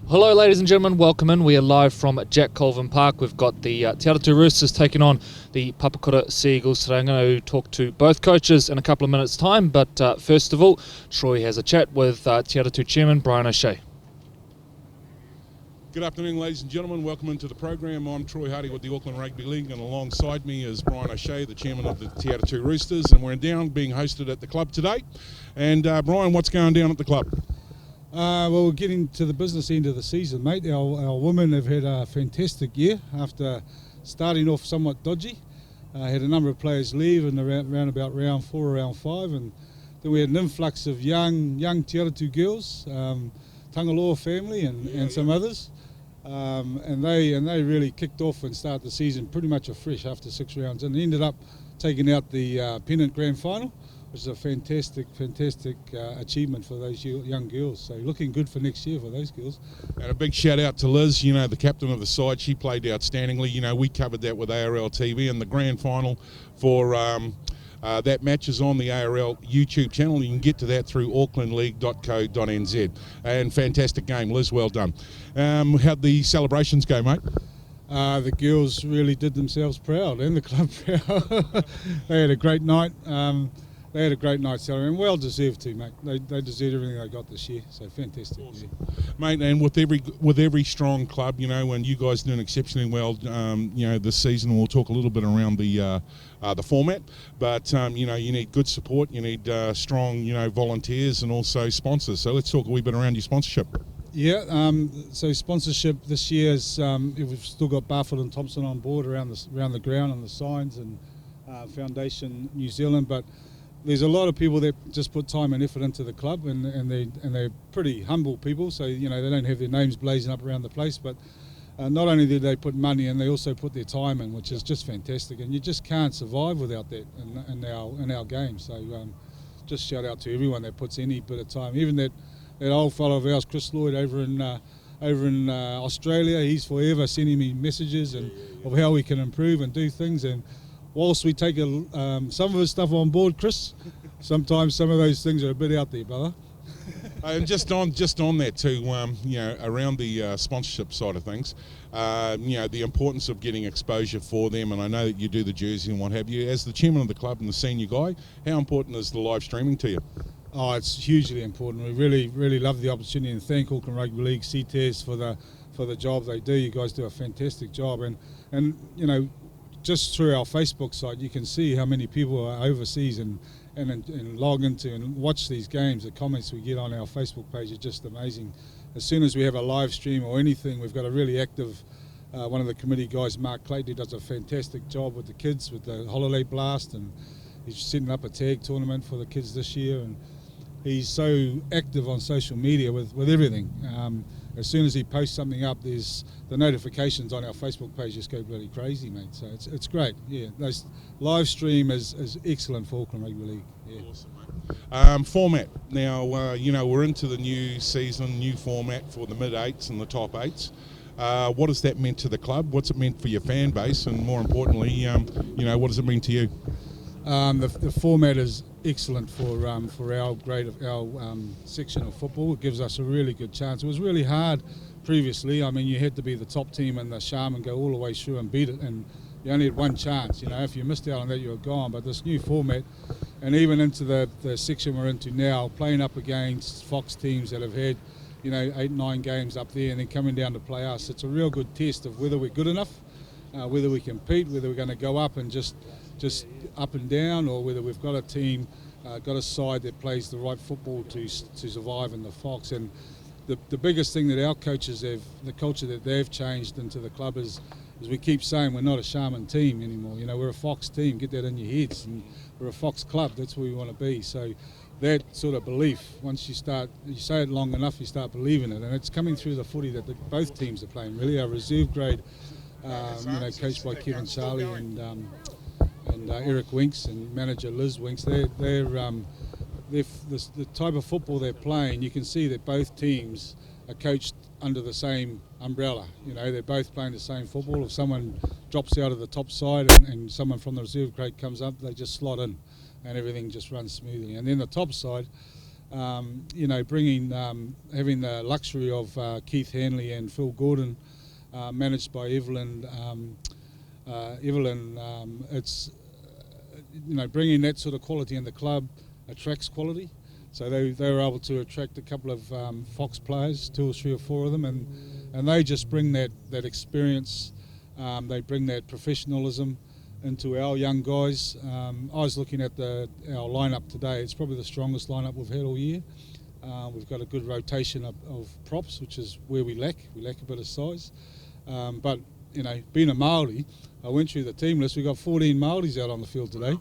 Hello ladies and gentlemen, welcome in. We are live from Jack Colvin Park. We've got the Te Atatu Roosters taking on the Papakura Seagulls today. I'm going to talk to both coaches in a couple of minutes time, but first of all, Troy has a chat with Te Atatu Chairman Brian O'Shea. Good afternoon ladies and gentlemen, welcome into the program. I'm Troy Hardy with the Auckland Rugby League, and alongside me is Brian O'Shea, the Chairman of the Te Atatu Roosters, and we're down being hosted at the club today. And Brian, what's going down at the club? Well, we're getting to the business end of the season, mate. Our women have had a fantastic year after starting off somewhat dodgy. Had a number of players leave in around about round 4 or round 5, and then we had an influx of young Te Atatu girls, Tangaloa family and some others, and they really kicked off and started the season pretty much afresh after 6 rounds, and ended up taking out the pennant grand final, which is a fantastic achievement for those young girls. So looking good for next year for those girls. And a big shout out to Liz, the captain of the side. She played outstandingly. We covered that with ARL TV, and the grand final for that match is on the ARL YouTube channel. You can get to that through aucklandleague.co.nz. And fantastic game, Liz, well done. How'd the celebrations go, mate? The girls really did themselves proud, and the club proud. They had a great night. They had a great night celebrating, and well deserved too, mate. They deserved everything they got this year, so fantastic. Awesome. Yeah. Mate, and with every strong club, and you guys doing exceptionally well, this season. We'll talk a little bit around the format, but you need good support, you need strong, volunteers and also sponsors. So let's talk a wee bit around your sponsorship. Yeah, so sponsorship this year is we've still got Barfoot and Thompson on board around the ground and the signs, and Foundation New Zealand, but there's a lot of people that just put time and effort into the club, and they're pretty humble people, so they don't have their names blazing up around the place, but not only did they put money in, they also put their time in, which is just fantastic, and you just can't survive without that in our game. So just shout out to everyone that puts any bit of time. Even that old fellow of ours, Chris Lloyd, over in Australia, he's forever sending me messages of how we can improve and do things. And whilst we take some of his stuff on board, Chris, sometimes some of those things are a bit out there, brother. And just on that too, around the sponsorship side of things, the importance of getting exposure for them, and I know that you do the jersey and what have you. As the chairman of the club and the senior guy, how important is the live streaming to you? Oh, it's hugely important. We really love the opportunity, and thank Auckland Rugby League, CTAS for the job they do. You guys do a fantastic job, and just through our Facebook site, you can see how many people are overseas and log into and watch these games. The comments we get on our Facebook page are just amazing. As soon as we have a live stream or anything, we've got a really active, one of the committee guys, Mark Clayton, does a fantastic job with the kids with the holiday blast, and he's setting up a tag tournament for the kids this year, and he's so active on social media with everything. As soon as he posts something up, there's the notifications on our Facebook page just go bloody crazy, mate. So it's great. Yeah, those live stream is excellent for Auckland Rugby League. Yeah. Awesome, mate. Format. Now, we're into the new season, new format for the mid-8s and the top 8s. What has that meant to the club? What's it meant for your fan base? And more importantly, what does it mean to you? The format is excellent for our section of football. It gives us a really good chance. It was really hard previously. I mean, you had to be the top team in the Sham and go all the way through and beat it, and you only had one chance. If you missed out on that, you were gone. But this new format, and even into the section we're into now, playing up against Fox teams that have had 8-9 games up there, and then coming down to play us, it's a real good test of whether we're good enough, whether we compete, whether we're going to go up and just up and down, or whether we've got a team, got a side that plays the right football to survive in the Fox. And the biggest thing that our coaches have, the culture that they've changed into the club is we keep saying we're not a Shaman team anymore. We're a Fox team. Get that in your heads, and we're a Fox club. That's where we want to be. So that sort of belief, once you say it long enough, you start believing it, and it's coming through the footy that both teams are playing. Really, our reserve grade, coached by Kevin Charlie and Eric Winks and manager Liz Winks, they're the type of football they're playing. You can see that both teams are coached under the same umbrella. They're both playing the same football. If someone drops out of the top side and someone from the reserve grade comes up, they just slot in, and everything just runs smoothly. And then the top side, bringing having the luxury of Keith Hanley and Phil Gordon, managed by Evelyn. It's bringing that sort of quality in the club attracts quality. So they were able to attract a couple of Fox players, 2 or 3 or 4 of them, and they just bring that experience. They bring that professionalism into our young guys. I was looking at our lineup today. It's probably the strongest lineup we've had all year. We've got a good rotation of props, which is where we lack. We lack a bit of size. But being a Māori, I went through the team list. We've got 14 Māoris out on the field today.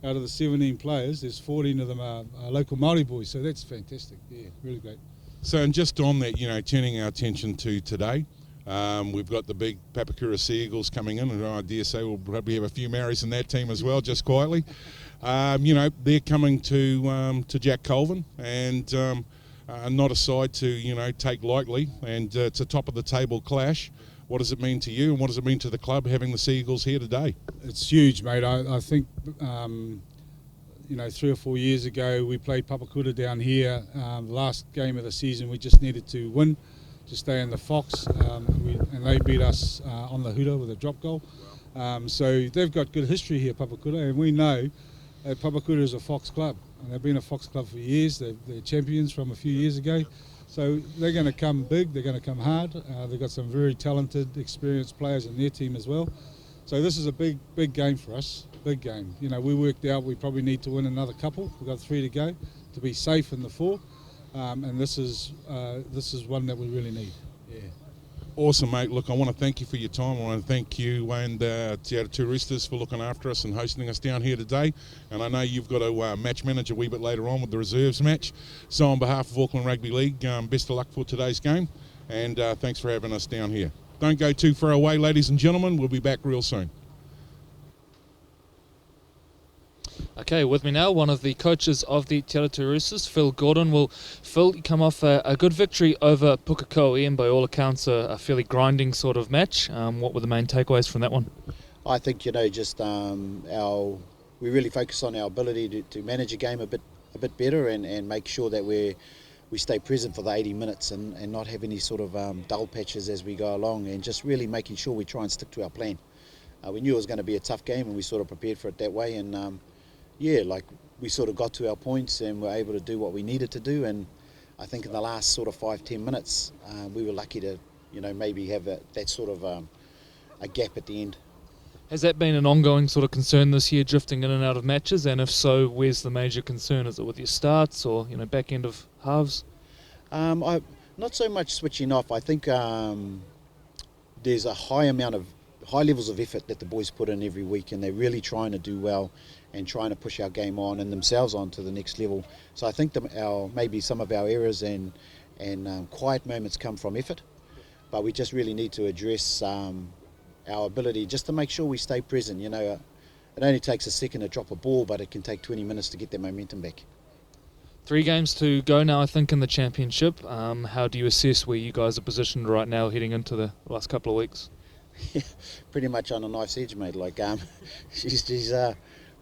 Out of the 17 players, there's 14 of them are local Māori boys. So that's fantastic. Yeah, really great. So, and just on that, turning our attention to today, we've got the big Papaakura Seagulls coming in, and I dare say we'll probably have a few Maoris in that team as well, just quietly. They're coming to Jack Colvin, and not a side to take lightly, and it's a top of the table clash. What does it mean to you, and what does it mean to the club having the Seagulls here today? It's huge, mate. I think 3 or 4 years ago we played Papakura down here. The last game of the season we just needed to win to stay in the Fox, and they beat us on the Huda with a drop goal. So they've got good history here, Papakura, and we know that Papakura is a Fox club, and they've been a Fox club for years. They're champions from a few years ago. So they're going to come big, they're going to come hard. They've got some very talented, experienced players in their team as well. So this is a big game for us, big game. We worked out we probably need to win another couple. We've got 3 to go to be safe in the 4. And this is one that we really need. Yeah. Awesome, mate. Look, I want to thank you for your time. I want to thank you and the Atatu Roosters for looking after us and hosting us down here today. And I know you've got a match manage a wee bit later on with the reserves match. So on behalf of Auckland Rugby League, best of luck for today's game. And thanks for having us down here. Don't go too far away, ladies and gentlemen. We'll be back real soon. Okay, with me now, one of the coaches of the Atatu Roosters, Phil Gordon. Well, Phil, you come off a good victory over Pukekohe, and by all accounts a fairly grinding sort of match. What were the main takeaways from that one? I think, just we really focus on our ability to manage a game a bit better and make sure that we stay present for the 80 minutes and not have any sort of dull patches as we go along, and just really making sure we try and stick to our plan. We knew it was going to be a tough game, and we sort of prepared for it that way, and we sort of got to our points and were able to do what we needed to do. And I think in the last sort of 5-10 minutes, we were lucky to, maybe have that sort of a gap at the end. Has that been an ongoing sort of concern this year, drifting in and out of matches? And if so, where's the major concern? Is it with your starts or back end of halves? Not so much switching off. I think there's a high levels of effort that the boys put in every week, and they're really trying to do well and trying to push our game on and themselves on to the next level. So I think maybe some of our errors and quiet moments come from effort, but we just really need to address our ability just to make sure we stay present. It only takes a second to drop a ball, but it can take 20 minutes to get that momentum back. 3 games to go now, I think, in the championship. How do you assess where you guys are positioned right now heading into the last couple of weeks? Pretty much on a knife's edge, mate.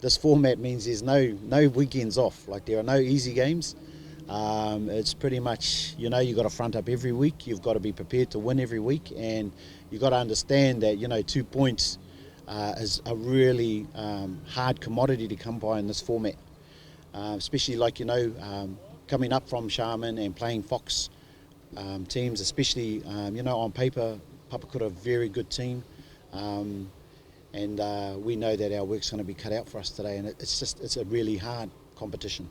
This format means there's no weekends off. There are no easy games. It's pretty much, you've got to front up every week. You've got to be prepared to win every week, and you've got to understand that 2 points is a really hard commodity to come by in this format. Especially coming up from Sharman and playing Fox teams, especially on paper, Papakura, a very good team. And we know that our work's going to be cut out for us today, and it's a really hard competition.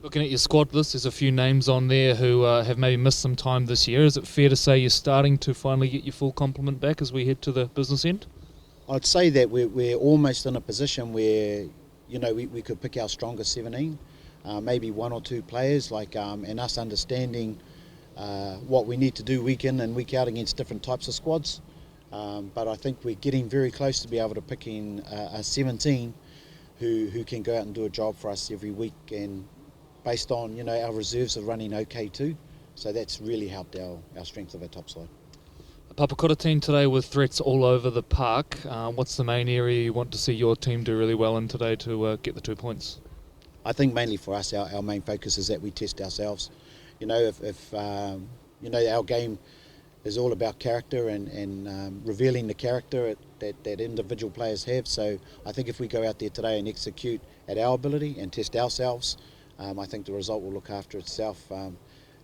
Looking at your squad list, there's a few names on there who have maybe missed some time this year. Is it fair to say you're starting to finally get your full complement back as we head to the business end? I'd say that we're almost in a position where we could pick our strongest 17, maybe 1 or 2 players, and us understanding what we need to do week in and week out against different types of squads. But I think we're getting very close to be able to pick in a 17 who can go out and do a job for us every week, and based on our reserves are running okay too, so that's really helped our strength of our top side. A Papakura team today with threats all over the park. What's the main area you want to see your team do really well in today to get the 2 points? I think mainly for us, our main focus is that we test ourselves. You know, if you know, our game is all about character and revealing the character that individual players have. So I think if we go out there today and execute at our ability and test ourselves, I think the result will look after itself.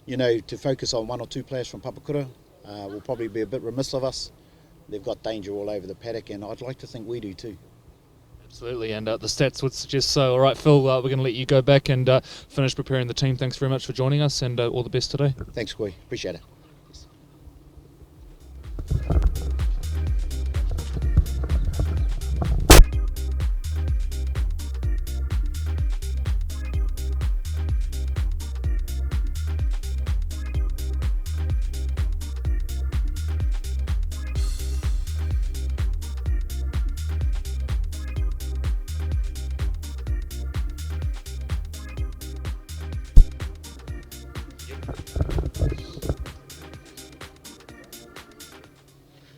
You know, to focus on one or two players from Papakura will probably be a bit remiss of us. They've got danger all over the paddock, and I'd like to think we do too. Absolutely, and the stats would suggest so. All right, Phil, we're going to let you go back and finish preparing the team. Thanks very much for joining us, and all the best today. Thanks, Koi. Appreciate it.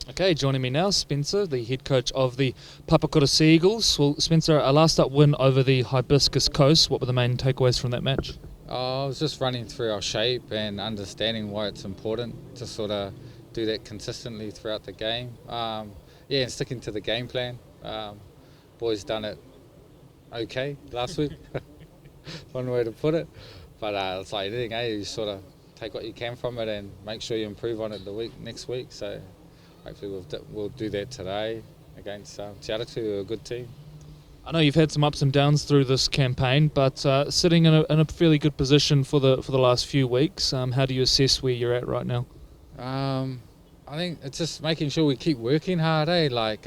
Okay, joining me now, Spencer, the head coach of the Papakura Seagulls. Well, Spencer, a last up win over the Hibiscus Coast. What were the main takeaways from that match? I was just running through our shape and understanding why it's important to sort of do that consistently throughout the game. And sticking to the game plan. Boys done it okay last week, one way to put it. But it's like anything, you sort of take what you can from it and make sure you improve on it next week. So hopefully we'll do that today against Atatu, who are a good team. I know you've had some ups and downs through this campaign, but sitting in a fairly good position for the last few weeks. How do you assess where you're at right now? I think it's just making sure we keep working hard. I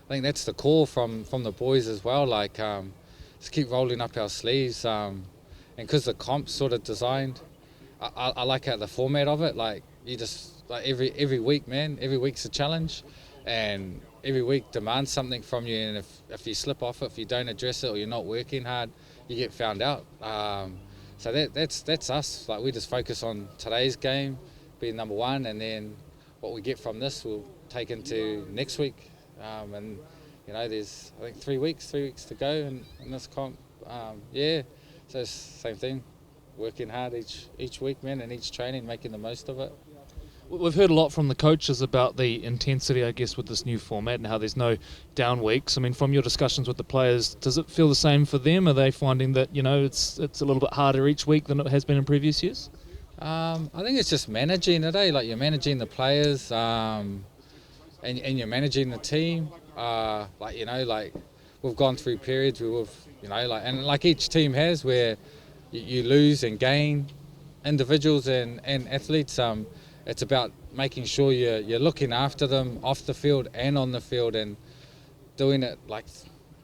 think that's the core from the boys as well. Just keep rolling up our sleeves. And because the comp's sort of designed, I like how the format of it. You just every week, man. Every week's a challenge, and every week demands something from you. And if you slip off it, if you don't address it, or you're not working hard, you get found out. So that's us. We just focus on today's game, being number one, and then what we get from this, we'll take into next week. And there's I think 3 weeks to go in this comp. So it's the same thing. Working hard each week, man, and each training, making the most of it. We've heard a lot from the coaches about the intensity, I guess, with this new format and how there's no down weeks. I mean, from your discussions with the players, does it feel the same for them? Are they finding that, it's a little bit harder each week than it has been in previous years? I think it's just managing it, You're managing the players, and you're managing the team. We've gone through periods where and like each team has, where you lose and gain individuals and athletes. It's about making sure you're looking after them off the field and on the field, and doing it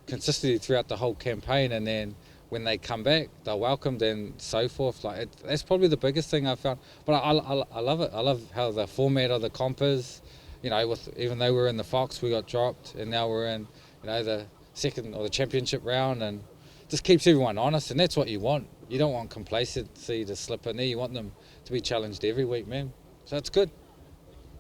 consistently throughout the whole campaign. And then when they come back, they're welcomed and so forth. That's probably the biggest thing I've found. But I love it. I love how the format of the comp is. Even though we're in the Fox, we got dropped, and now we're in the second or the championship round, and just keeps everyone honest. And that's what you want. You don't want complacency to slip in there. You want them to be challenged every week, man. So it's good.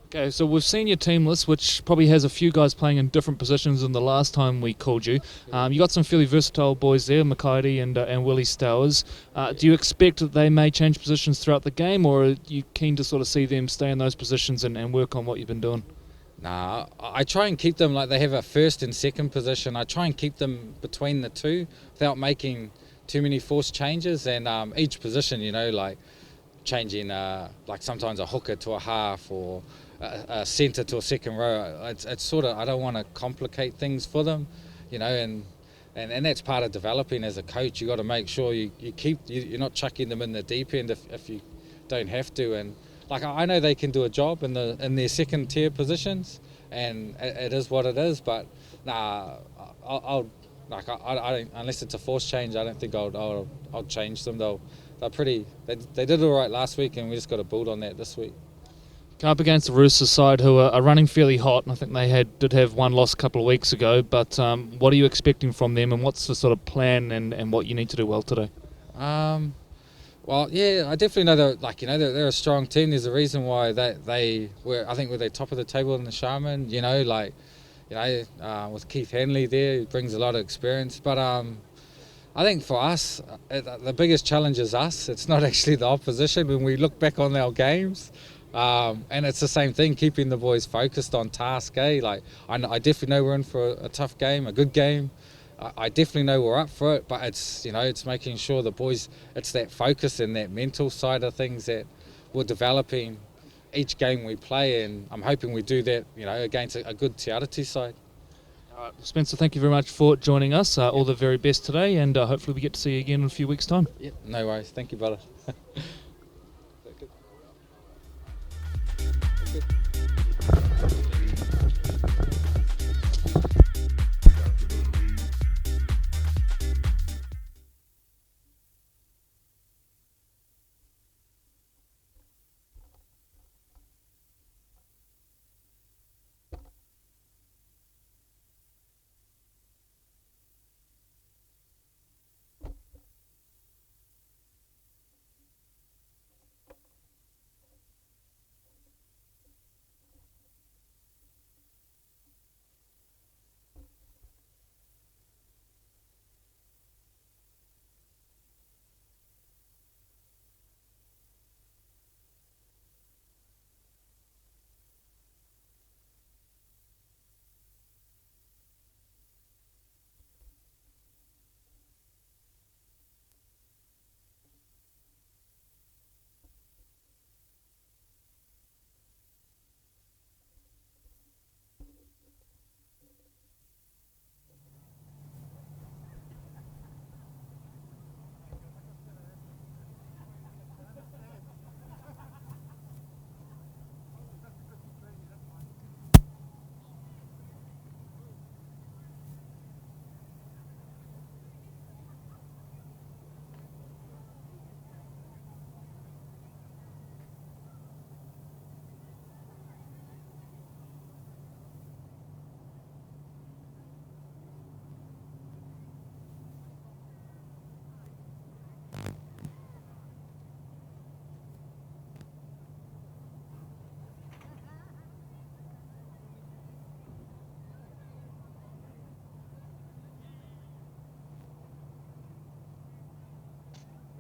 Okay, so we've seen your team list, which probably has a few guys playing in different positions than the last time we called you. You got some fairly versatile boys there, Makairi and Willie Stowers. Do you expect that they may change positions throughout the game, or are you keen to sort of see them stay in those positions and work on what you've been doing? Nah, I try and keep them they have a first and second position. I try and keep them between the two without making too many forced changes. And each position, changing sometimes a hooker to a half, or a centre to a second row. It's sort of, I don't want to complicate things for them, and that's part of developing as a coach. You got to make sure you're not chucking them in the deep end if you don't have to. And I know they can do a job in their second tier positions, and it is what it is. But I don't, unless it's a forced change, I don't think I'll change them. They're pretty. They did all right last week, and we just got to build on that this week. Come up against the Roosters side, who are running fairly hot, and I think they did have one loss a couple of weeks ago. But what are you expecting from them, and what's the sort of plan and what you need to do well today? Well, yeah, I definitely know they're a strong team. There's a reason why they were, I think, were they top of the table in the Shaman. With Keith Hanley there, he brings a lot of experience. But I think for us, the biggest challenge is us. It's not actually the opposition when we look back on our games. And it's the same thing, keeping the boys focused on task, Like, I definitely know we're in for a tough game, a good game. I definitely know we're up for it, but it's, it's making sure the boys, it's that focus and that mental side of things that we're developing each game we play, and I'm hoping we do that, against a good Te Atatu side. Spencer, thank you very much for joining us. All the very best today, and hopefully we get to see you again in a few weeks' time. Yep, no worries. Thank you, brother.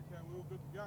Okay, we're all good to go.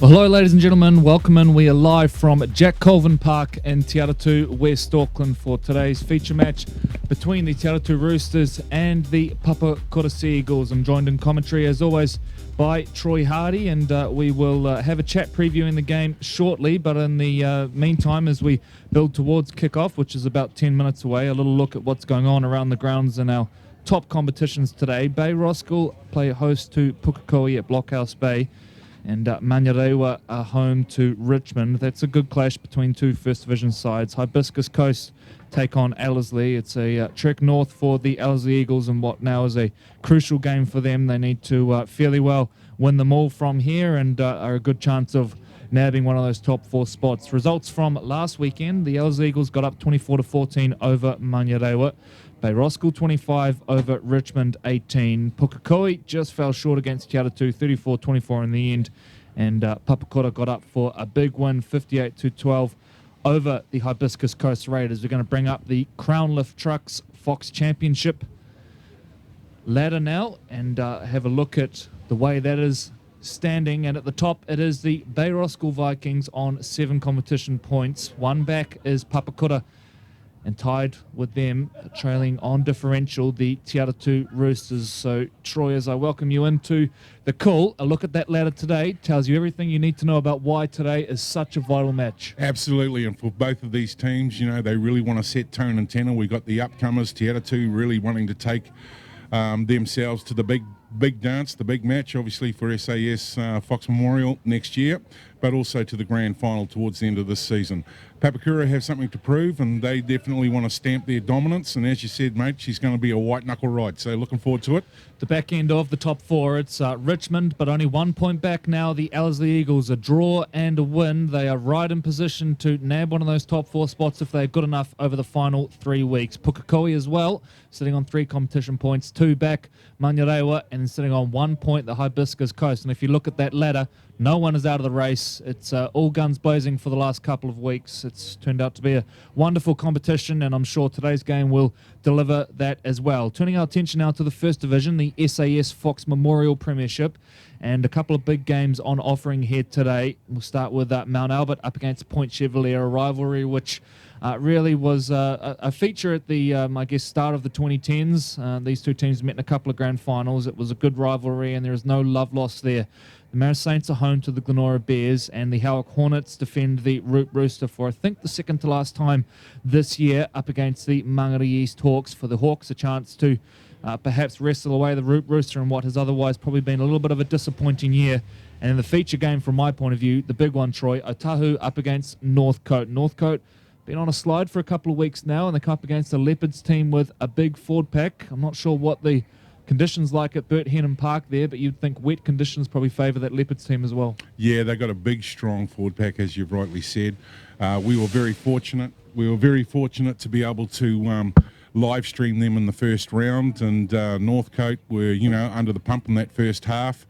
Well, hello, ladies and gentlemen. Welcome in. We are live from Jack Colvin Park in Te Atatu, West Auckland, for today's feature match between the Te Atatu Roosters and the Papakura Seagulls. I'm joined in commentary, as always, by Troy Hardy, and we will have a chat previewing the game shortly. But in the meantime, as we build towards kickoff, which is about 10 minutes away, a little look at what's going on around the grounds in our top competitions today. Bay Roskill play host to Pukekohe at Blockhouse Bay, And Manurewa are home to Richmond. That's a good clash between two First Division sides. Hibiscus Coast take on Ellerslie. It's a trek north for the Ellerslie Eagles and what now is a crucial game for them. They need to fairly well win them all from here and are a good chance of nabbing one of those top 4 spots. Results from last weekend, the Ellerslie Eagles got up 24-14 over Manurewa. Bayroskal 25 over Richmond 18. Pukekohe just fell short against Te Atatu 34-24 in the end. And Papakura got up for a big win 58-12 over the Hibiscus Coast Raiders. We're going to bring up the Crown Lift Trucks Fox Championship ladder now and have a look at the way that is standing. And at the top it is the Bayroskal Vikings on 7 competition points. One back is Papakura, and tied with them, trailing on differential, the Te Atatu Roosters. So, Troy, as I welcome you into the call, a look at that ladder today tells you everything you need to know about why today is such a vital match. Absolutely, and for both of these teams, they really want to set tone and tenor. We got the upcomers, Te Atatu, really wanting to take themselves to the big dance, the big match, obviously for SAS Fox Memorial next year, but also to the grand final towards the end of this season. Papakura have something to prove, and they definitely want to stamp their dominance. And as you said, mate, she's going to be a white knuckle ride. So looking forward to it. The back end of the top 4, it's Richmond, but only 1 point back now. The Ellerslie Eagles, a draw and a win. They are right in position to nab one of those top 4 spots if they're good enough over the final 3 weeks. Pukekohe as well, sitting on 3 competition points, 2 back Manurewa, and sitting on 1 point the Hibiscus Coast. And if you look at that ladder, no one is out of the race. It's all guns blazing for the last couple of weeks. It's turned out to be a wonderful competition, and I'm sure today's game will deliver that as well. Turning our attention now to the First Division, the SAS Fox Memorial Premiership, and a couple of big games on offering here today. We'll start with Mount Albert up against Point Chevalier, a rivalry which really was a feature at the, I guess, start of the 2010s. These two teams met in a couple of grand finals. It was a good rivalry, and there is no love lost there. The Marist Saints are home to the Glenora Bears, and the Howick Hornets defend the Root Rooster for, I think, the second to last time this year, up against the Mangere East Hawks. For the Hawks, a chance to perhaps wrestle away the Root Rooster in what has otherwise probably been a little bit of a disappointing year. And in the feature game, from my point of view, the big one, Troy, Atatu up against Northcote. Northcote been on a slide for a couple of weeks now, and they come up against a Leopards team with a big forward pack. I'm not sure what the conditions like at Bert Henham Park there, but you'd think wet conditions probably favour that Leopards team as well. Yeah, they got a big, strong forward pack, as you've rightly said. We were very fortunate. To be able to live stream them in the first round, and Northcote were, under the pump in that first half.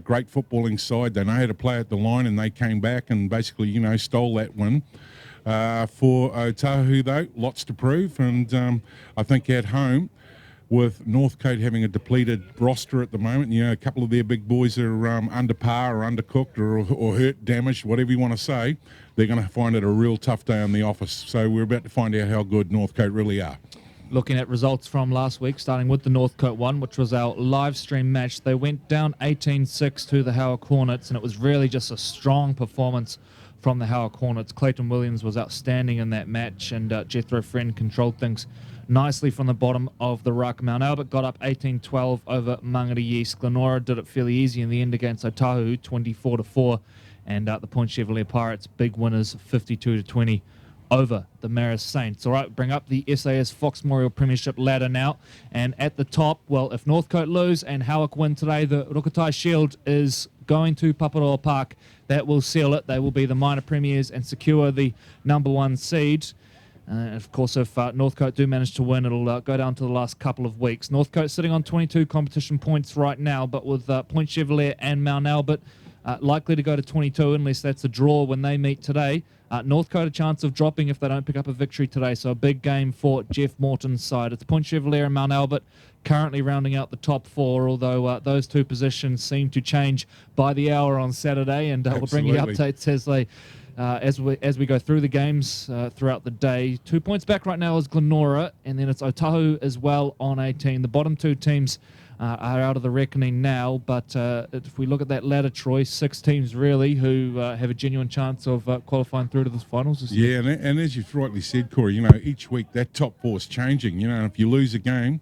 Great footballing side. They know how to play at the line, and they came back and basically, stole that win. For Otahu, though, lots to prove, and I think at home, with Northcote having a depleted roster at the moment, a couple of their big boys are under par or undercooked or hurt, damaged, whatever you want to say, they're going to find it a real tough day in the office. So we're about to find out how good Northcote really are. Looking at results from last week, starting with the Northcote one, which was our live stream match, they went down 18-6 to the Howick Hornets, and it was really just a strong performance from the Howick Hornets. Clayton Williams was outstanding in that match, and Jethro Friend controlled things nicely from the bottom of the ruck. Mount Albert got up 18-12 over Mangere East. Glenora did it fairly easy in the end against Otahu, 24-4, and the Point Chevalier Pirates, big winners, 52-20 over the Marist Saints. All right, bring up the SAS Fox Memorial Premiership ladder now, and at the top, well, if Northcote lose and Howick win today, the Rukatai Shield is going to Paparoa Park. That will seal it. They will be the minor premiers and secure the #1 seed. Of course, if Northcote do manage to win, it'll go down to the last couple of weeks. Northcote sitting on 22 competition points right now, but with Point Chevalier and Mount Albert likely to go to 22 unless that's a draw when they meet today. Northcote a chance of dropping if they don't pick up a victory today, so a big game for Jeff Morton's side. It's Point Chevalier and Mount Albert currently rounding out the top 4, although those two positions seem to change by the hour on Saturday, and we'll bring you updates as they as we go through the games throughout the day. 2 points back right now is Glenora, and then it's Otahu as well on 18. The bottom 2 teams are out of the reckoning now, but if we look at that ladder, Troy, 6 teams really who have a genuine chance of qualifying through to the finals this year. Yeah, and as you've rightly said, Corey, each week that top 4 is changing. If you lose a game,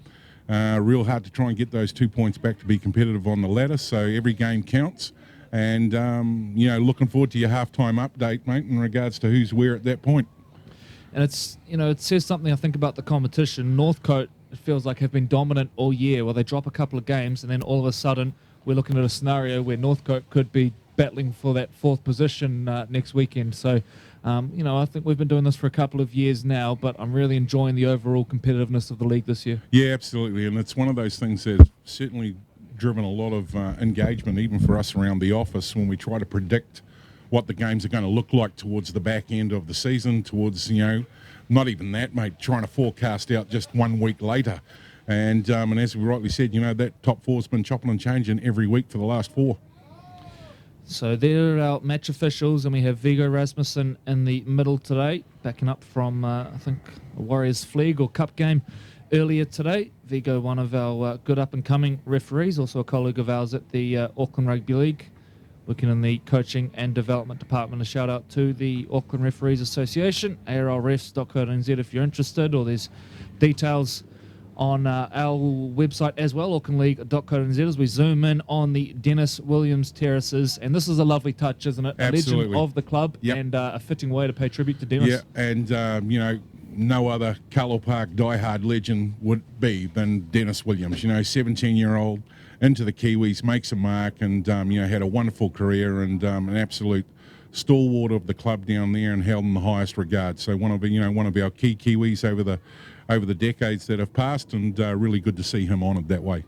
real hard to try and get those 2 points back to be competitive on the ladder, so every game counts. And, looking forward to your halftime update, mate, in regards to who's where at that point. And it's, it says something, I think, about the competition. Northcote, it feels like, have been dominant all year. Well, they drop a couple of games, and then all of a sudden we're looking at a scenario where Northcote could be battling for that 4th position next weekend. So, I think we've been doing this for a couple of years now, but I'm really enjoying the overall competitiveness of the league this year. Yeah, absolutely. And it's one of those things that's certainly driven a lot of engagement, even for us around the office, when we try to predict what the games are going to look like towards the back end of the season, towards, not even that, mate, trying to forecast out just 1 week later. And as we rightly said, that top 4's been chopping and changing every week for the last 4. So there are our match officials, and we have Viggo Rasmussen in the middle today, backing up from, I think, a Warriors Flag or Cup game earlier today. Viggo, one of our good up-and-coming referees, also a colleague of ours at the Auckland Rugby League, working in the coaching and development department. A shout-out to the Auckland Referees Association, arlrefs.co.nz if you're interested, or there's details on our website as well, aucklandleague.co.nz, as we zoom in on the Dennis Williams terraces. And this is a lovely touch, isn't it? Absolutely. A legend of the club, Yep. and a fitting way to pay tribute to Dennis. Yeah, and, no other Carlo Park diehard legend would be than Dennis Williams. 17-year-old, into the Kiwis, makes a mark, and, had a wonderful career, and an absolute stalwart of the club down there, and held in the highest regard. So one of our key Kiwis over the decades that have passed, and really good to see him honoured that way.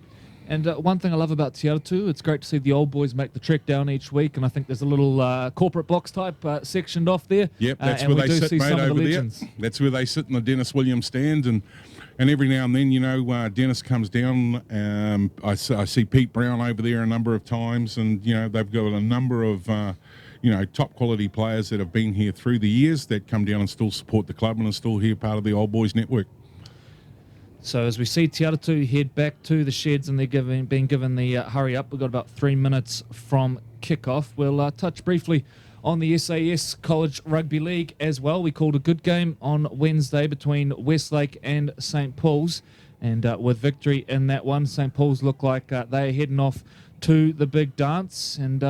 And one thing I love about Te Atatu, it's great to see the old boys make the trek down each week, and I think there's a little corporate box type sectioned off there. Yep, that's and where we they do sit, see mate, some of the over there. legends. That's where they sit in the Dennis Williams stand, and every now and then, Dennis comes down. I see Pete Brown over there a number of times, and they've got a number of top quality players that have been here through the years that come down and still support the club and are still here part of the old boys network. So as we see Te Atatu head back to the sheds, and they're being given the hurry up, we've got about 3 minutes from kickoff. We'll touch briefly on the SAS College Rugby League as well. We called a good game on Wednesday between Westlake and St. Paul's, and with victory in that one, St. Paul's look like they are heading off to the big dance. And,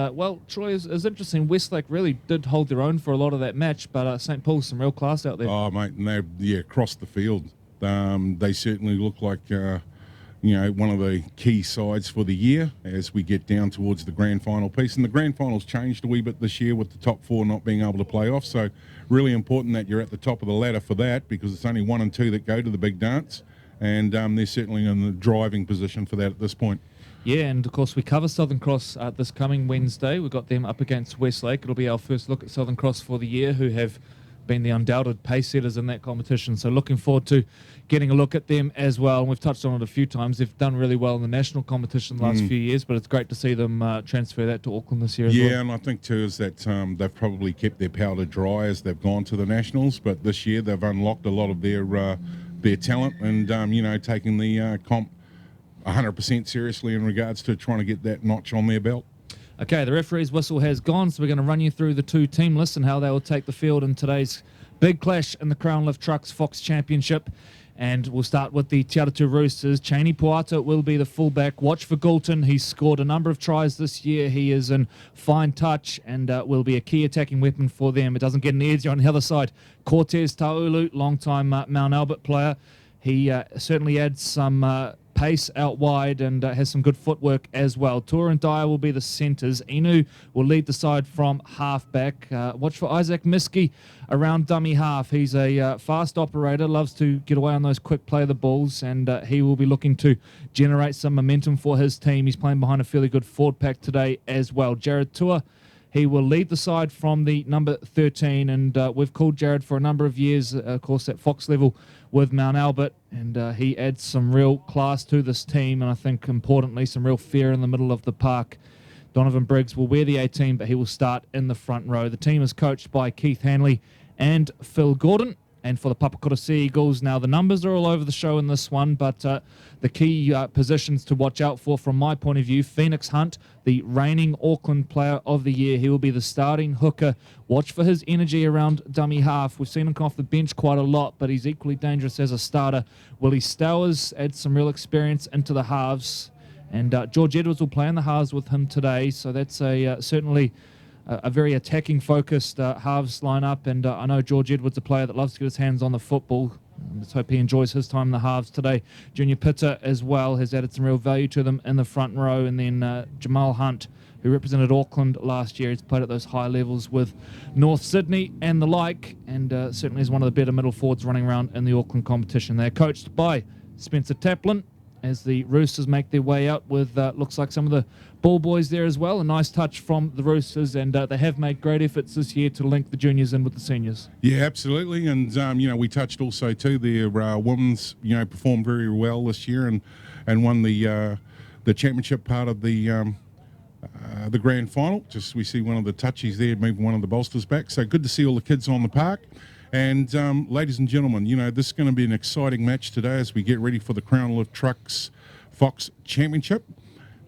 Troy, is interesting. Westlake really did hold their own for a lot of that match, but St. Paul's some real class out there. Oh, mate, and they across the field. They certainly look like, one of the key sides for the year as we get down towards the grand final piece. And the grand final's changed a wee bit this year with the top 4 not being able to play off. So really important that you're at the top of the ladder for that, because it's only 1 and 2 that go to the big dance. And they're certainly in the driving position for that at this point. Yeah, and of course we cover Southern Cross this coming Wednesday. We've got them up against Westlake. It'll be our first look at Southern Cross for the year, who have been the undoubted pace setters in that competition. So looking forward to getting a look at them as well. And we've touched on it a few times. They've done really well in the national competition the last few years, but it's great to see them transfer that to Auckland this year as well. Yeah, and I think too is that they've probably kept their powder dry as they've gone to the nationals, but this year they've unlocked a lot of their talent, and taking the comp 100% seriously in regards to trying to get that notch on their belt. Okay, the referee's whistle has gone, so we're going to run you through the 2 team lists and how they will take the field in today's big clash in the Crown Lift Trucks Fox Championship. And we'll start with the Te Atatu Roosters. Cheney Puata will be the fullback. Watch for Galton. He's scored a number of tries this year. He is in fine touch and will be a key attacking weapon for them. It doesn't get any easier on the other side. Cortez Taulu, long-time Mount Albert player. He certainly adds some pace out wide and has some good footwork as well. Tua and Dyer will be the centres. Inu will lead the side from half-back. Watch for Isaac Miski around dummy half. He's a fast operator, loves to get away on those quick play the balls, and he will be looking to generate some momentum for his team. He's playing behind a fairly good forward pack today as well. Jared Tua, he will lead the side from the number 13, and we've called Jared for a number of years, of course, at Fox level with Mount Albert, and he adds some real class to this team, and I think, importantly, some real fear in the middle of the park. Donovan Briggs will wear the 18, but he will start in the front row. The team is coached by Keith Hanley and Phil Gordon. And for the Papakura Seagulls, now the numbers are all over the show in this one, but the key positions to watch out for from my point of view, Phoenix Hunt, the reigning Auckland Player of the Year. He will be the starting hooker. Watch for his energy around dummy half. We've seen him come off the bench quite a lot, but he's equally dangerous as a starter. Willie Stowers adds some real experience into the halves. And George Edwards will play in the halves with him today, so that's certainly a very attacking-focused halves lineup. And I know George Edwards, a player that loves to get his hands on the football. Let's hope he enjoys his time in the halves today. Junior Pitta as well has added some real value to them in the front row. And then Jamal Hunt, who represented Auckland last year. He's played at those high levels with North Sydney and the like, and certainly is one of the better middle forwards running around in the Auckland competition. They're coached by Spencer Taplin as the Roosters make their way out with, looks like some of the ball boys there as well. A nice touch from the Roosters, and they have made great efforts this year to link the juniors in with the seniors. Yeah, absolutely. And, we touched also too, their women's, performed very well this year and won the championship part of the grand final. Just we see one of the touchies there, moving one of the bolsters back. So good to see all the kids on the park. And ladies and gentlemen, this is going to be an exciting match today as we get ready for the Crown Lift Trucks Fox Championship.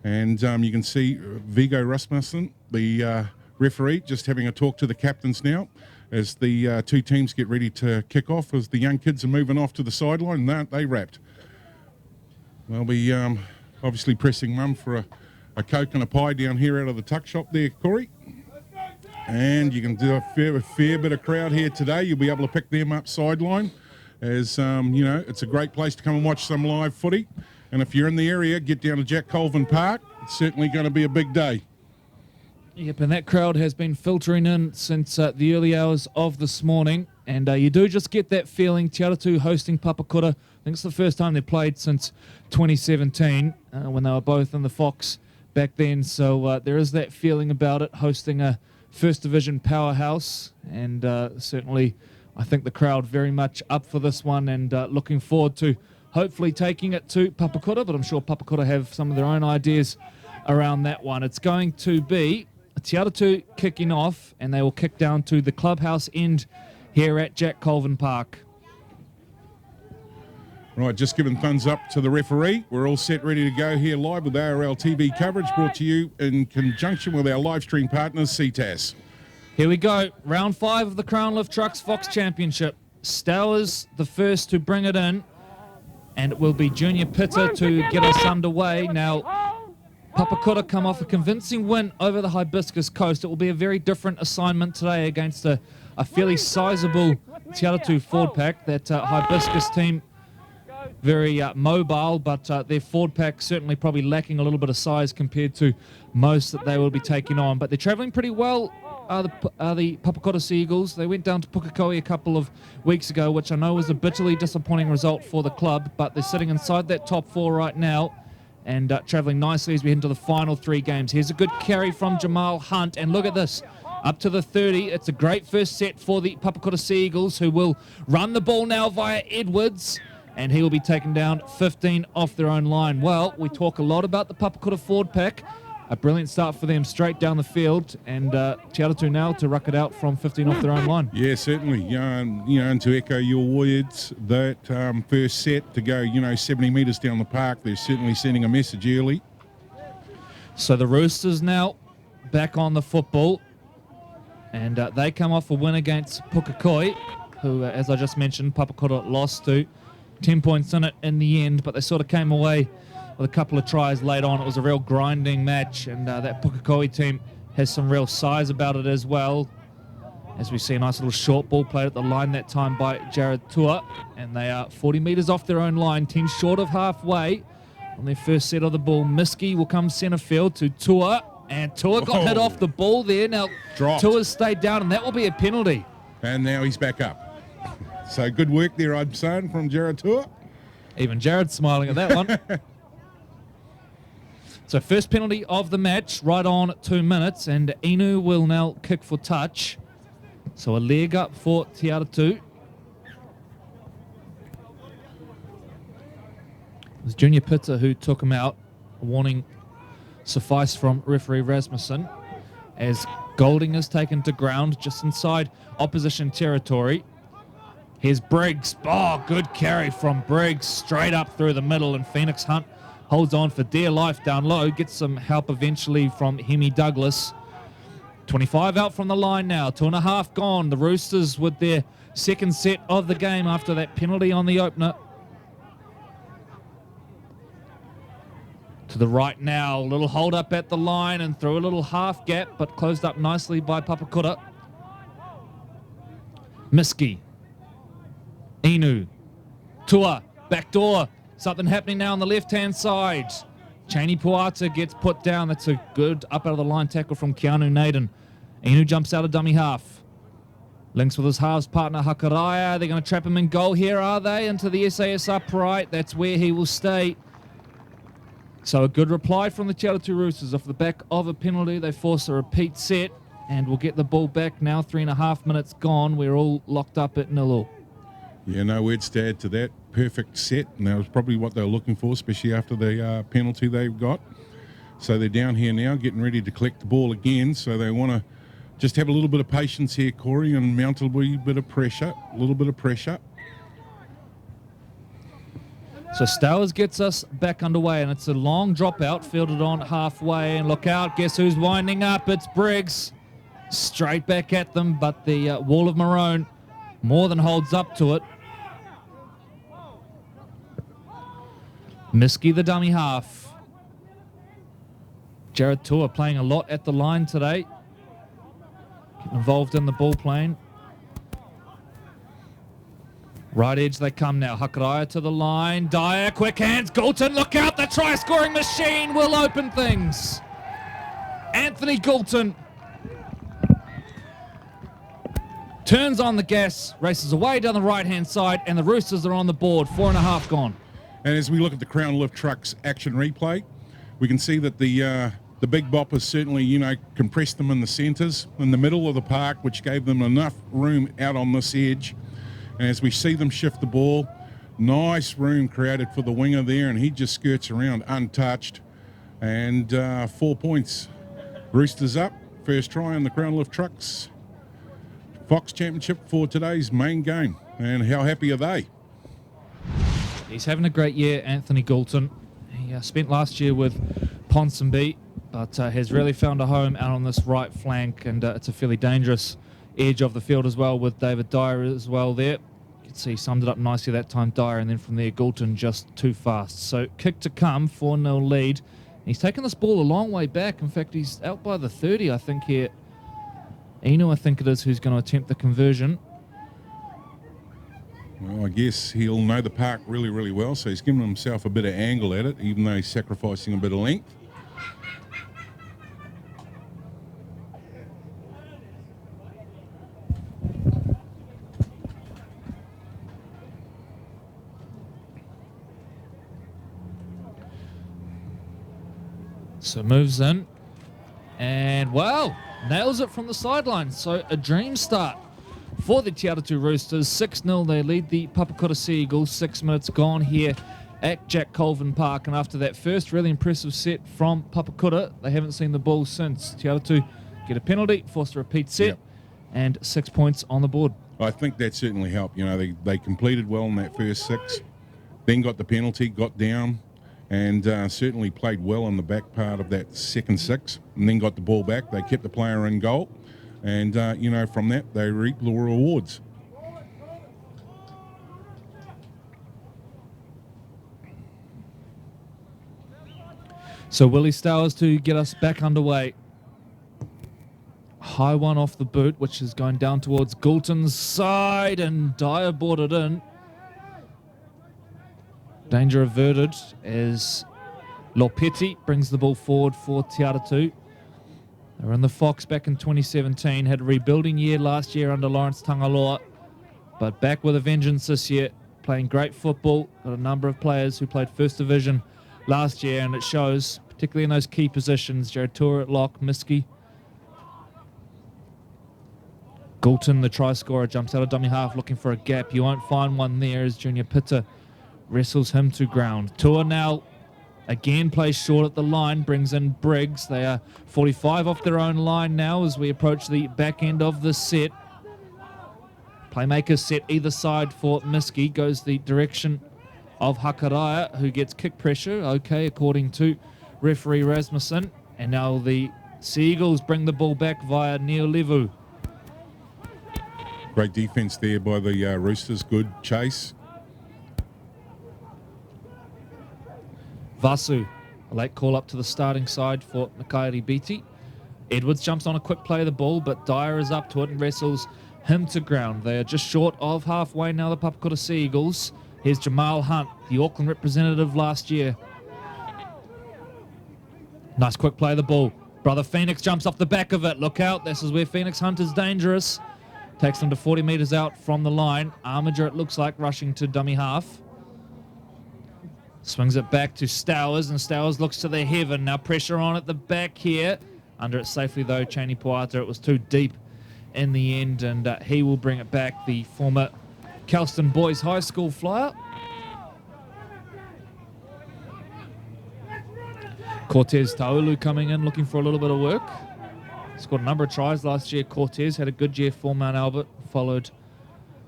And you can see Viggo Rasmussen, the referee, just having a talk to the captains now as the two teams get ready to kick off, as the young kids are moving off to the sideline. And aren't they wrapped? They'll be obviously pressing mum for a Coke and a pie down here out of the tuck shop there, Corey. And you can do a fair bit of crowd here today. You'll be able to pick them up sideline as, it's a great place to come and watch some live footy. And if you're in the area, get down to Jack Colvin Park. It's certainly going to be a big day. Yep, and that crowd has been filtering in since the early hours of this morning. And you do just get that feeling. Te Atatu hosting Papakura. I think it's the first time they've played since 2017 when they were both in the Fox back then. So there is that feeling about it, hosting a First Division powerhouse, and certainly I think the crowd very much up for this one, and looking forward to hopefully taking it to Papakura, but I'm sure Papakura have some of their own ideas around that one. It's going to be Te Atatu kicking off, and they will kick down to the clubhouse end here at Jack Colvin Park. Right, just giving thumbs up to the referee. We're all set, ready to go here live with ARL TV coverage brought to you in conjunction with our live stream partners, CTAS. Here we go. Round 5 of the Crown Lift Trucks Fox Championship. Stowers the first to bring it in, and it will be Junior Pitta to get us underway. Now, Papakura come off a convincing win over the Hibiscus Coast. It will be a very different assignment today against a fairly sizable Te Atatu forward pack. That Hibiscus team, very mobile, but their forward pack certainly probably lacking a little bit of size compared to most that they will be taking on. But they're travelling pretty well, the Papakura Seagulls. They went down to Pukekohe a couple of weeks ago, which I know was a bitterly disappointing result for the club, but they're sitting inside that top 4 right now and travelling nicely as we head into the final 3 games. Here's a good carry from Jamal Hunt, and look at this. Up to the 30. It's a great first set for the Papakura Seagulls, who will run the ball now via Edwards, and he will be taken down 15 off their own line. Well, we talk a lot about the Papakura forward pack. A brilliant start for them straight down the field, and Te Atatu now to ruck it out from 15 off their own line. Yeah, certainly. And to echo your words, that first set to go, 70 metres down the park, they're certainly sending a message early. So the Roosters now back on the football, and they come off a win against Pukekohe, who, as I just mentioned, Papakura lost to. 10 points in it in the end, but they sort of came away with a couple of tries late on. It was a real grinding match, and that Pukekohe team has some real size about it as well. As we see a nice little short ball played at the line that time by Jared Tua, and they are 40 metres off their own line, 10 short of halfway on their first set of the ball. Miski will come centre field to Tua, and Tua got hit off the ball there. Now Tua's stayed down, and that will be a penalty. And now he's back up. So good work there, I'm saying, from Jared Tua. Even Jared's smiling at that one. So first penalty of the match, right on 2 minutes, and Inu will now kick for touch. So a leg up for Te Atatu. It was Junior Pitta who took him out. A warning sufficed from referee Rasmussen as Golding is taken to ground just inside opposition territory. Here's Briggs. Oh, good carry from Briggs. Straight up through the middle, and Phoenix Hunt holds on for dear life down low. Gets some help eventually from Hemi Douglas. 25 out from the line now. 2.5 gone. The Roosters with their second set of the game after that penalty on the opener. To the right now, little hold up at the line and through a little half gap, but closed up nicely by Papakura. Miski. Inu. Tua. Backdoor. Something happening now on the left-hand side. Cheney Puata gets put down. That's a good up out of the line tackle from Keanu Naden. Inu jumps out of dummy half. Links with his halves partner Hakaraya. They're going to trap him in goal here, are they? Into the SAS upright. That's where he will stay. So a good reply from the Te Atatu Roosters. Off the back of a penalty, they force a repeat set and we'll get the ball back now. 3.5 minutes gone. We're all locked up at 0-0. Yeah, no words to add to that. Perfect set, and that was probably what they were looking for, especially after the penalty they've got. So they're down here now, getting ready to collect the ball again. So they want to just have a little bit of patience here, Corey, and mount a wee bit of pressure, a little bit of pressure. So Stowers gets us back underway, and it's a long dropout, fielded on halfway, and look out, guess who's winding up? It's Briggs. Straight back at them, but the wall of maroon more than holds up to it. Miski, the dummy half. Jared Tua playing a lot at the line today. Getting involved in the ball playing. Right edge they come now. Hakaraya to the line. Dyer, quick hands. Goulton, look out. The try-scoring machine will open things. Anthony Goulton turns on the gas, races away down the right-hand side, and the Roosters are on the board. 4.5 gone. And as we look at the Crown Lift Trucks action replay, we can see that the Big Bop has certainly, compressed them in the centres, in the middle of the park, which gave them enough room out on this edge. And as we see them shift the ball, nice room created for the winger there, and he just skirts around untouched. And 4 points. Roosters up. First try on the Crown Lift Trucks Fox Championship for today's main game. And how happy are they? He's having a great year, Anthony Goulton. He spent last year with Ponsonby, but has really found a home out on this right flank, and it's a fairly dangerous edge of the field as well, with David Dyer as well there. You can see he summed it up nicely that time, Dyer, and then from there Goulton just too fast. So kick to come, 4-0 lead. He's taken this ball a long way back. In fact, he's out by the 30, I think, here. Eno, I think it is, who's going to attempt the conversion. Well, I guess he'll know the park really, really well, so he's given himself a bit of angle at it, even though he's sacrificing a bit of length. So moves in, and wow, nails it from the sideline. So a dream start for the Te Atatu Roosters. 6-0, they lead the Papakura Seagulls. 6 minutes gone here at Jack Colvin Park. And after that first really impressive set from Papakura, they haven't seen the ball since. Te Atatu get a penalty, forced a repeat set, and 6 points on the board. I think that certainly helped. They completed well in that first 6, then got the penalty, got down, and certainly played well in the back part of that second 6, and then got the ball back. They kept the player in goal. And, from that, they reap the rewards. So Willie Stowers to get us back underway. High one off the boot, which is going down towards Goulton's side, and Dyer brought it in. Danger averted as Lopetti brings the ball forward for Te Atatu. They were in the Fox back in 2017, had a rebuilding year last year under Lawrence Tangaloa, but back with a vengeance this year, playing great football. Got a number of players who played First Division last year, and it shows, particularly in those key positions. Jared Tua at lock, Miski. Goulton, the try scorer, jumps out of dummy half looking for a gap. You won't find one there as Junior Pitta wrestles him to ground. Tua now again plays short at the line, brings in Briggs. They are 45 off their own line now as we approach the back end of the set. Playmakers set either side for Miski. Goes the direction of Hakaraya, who gets kick pressure. Okay, according to referee Rasmussen. And now the Seagulls bring the ball back via Neil Levu. Great defence there by the Roosters. Good chase. Vasu A late call up to the starting side for Makairi Beatty. Edwards jumps on a quick play of the ball, but Dyer is up to it and wrestles him to ground. They are just short of halfway now, the Papakura Seagulls. Here's Jamal Hunt, the Auckland representative last year. Nice quick play of the ball. Brother Phoenix jumps off the back of it. Look out, this is where Phoenix Hunt is dangerous. Takes them to 40 metres out from the line. Armiger, it looks like, rushing to dummy half. Swings it back to Stowers, and Stowers looks to the heaven. Now pressure on at the back here. Under it safely, though, Cheney Puata. It was too deep in the end, and he will bring it back, the former Kelston Boys High School flyer. Cortez Taulu coming in, looking for a little bit of work. Scored a number of tries last year. Cortez had a good year for Mount Albert. Followed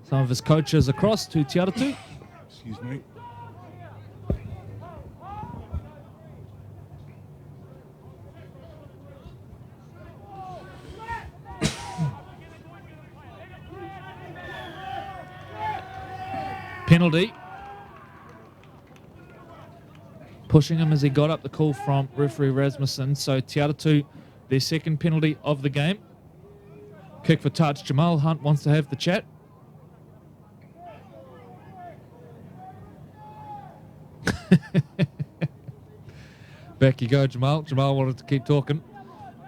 some of his coaches across to Te Atatu. Excuse me. Penalty. Pushing him as he got up the call from referee Rasmussen. So Te Atatu, their second penalty of the game. Kick for touch. Jamal Hunt wants to have the chat. Back you go, Jamal. Jamal wanted to keep talking.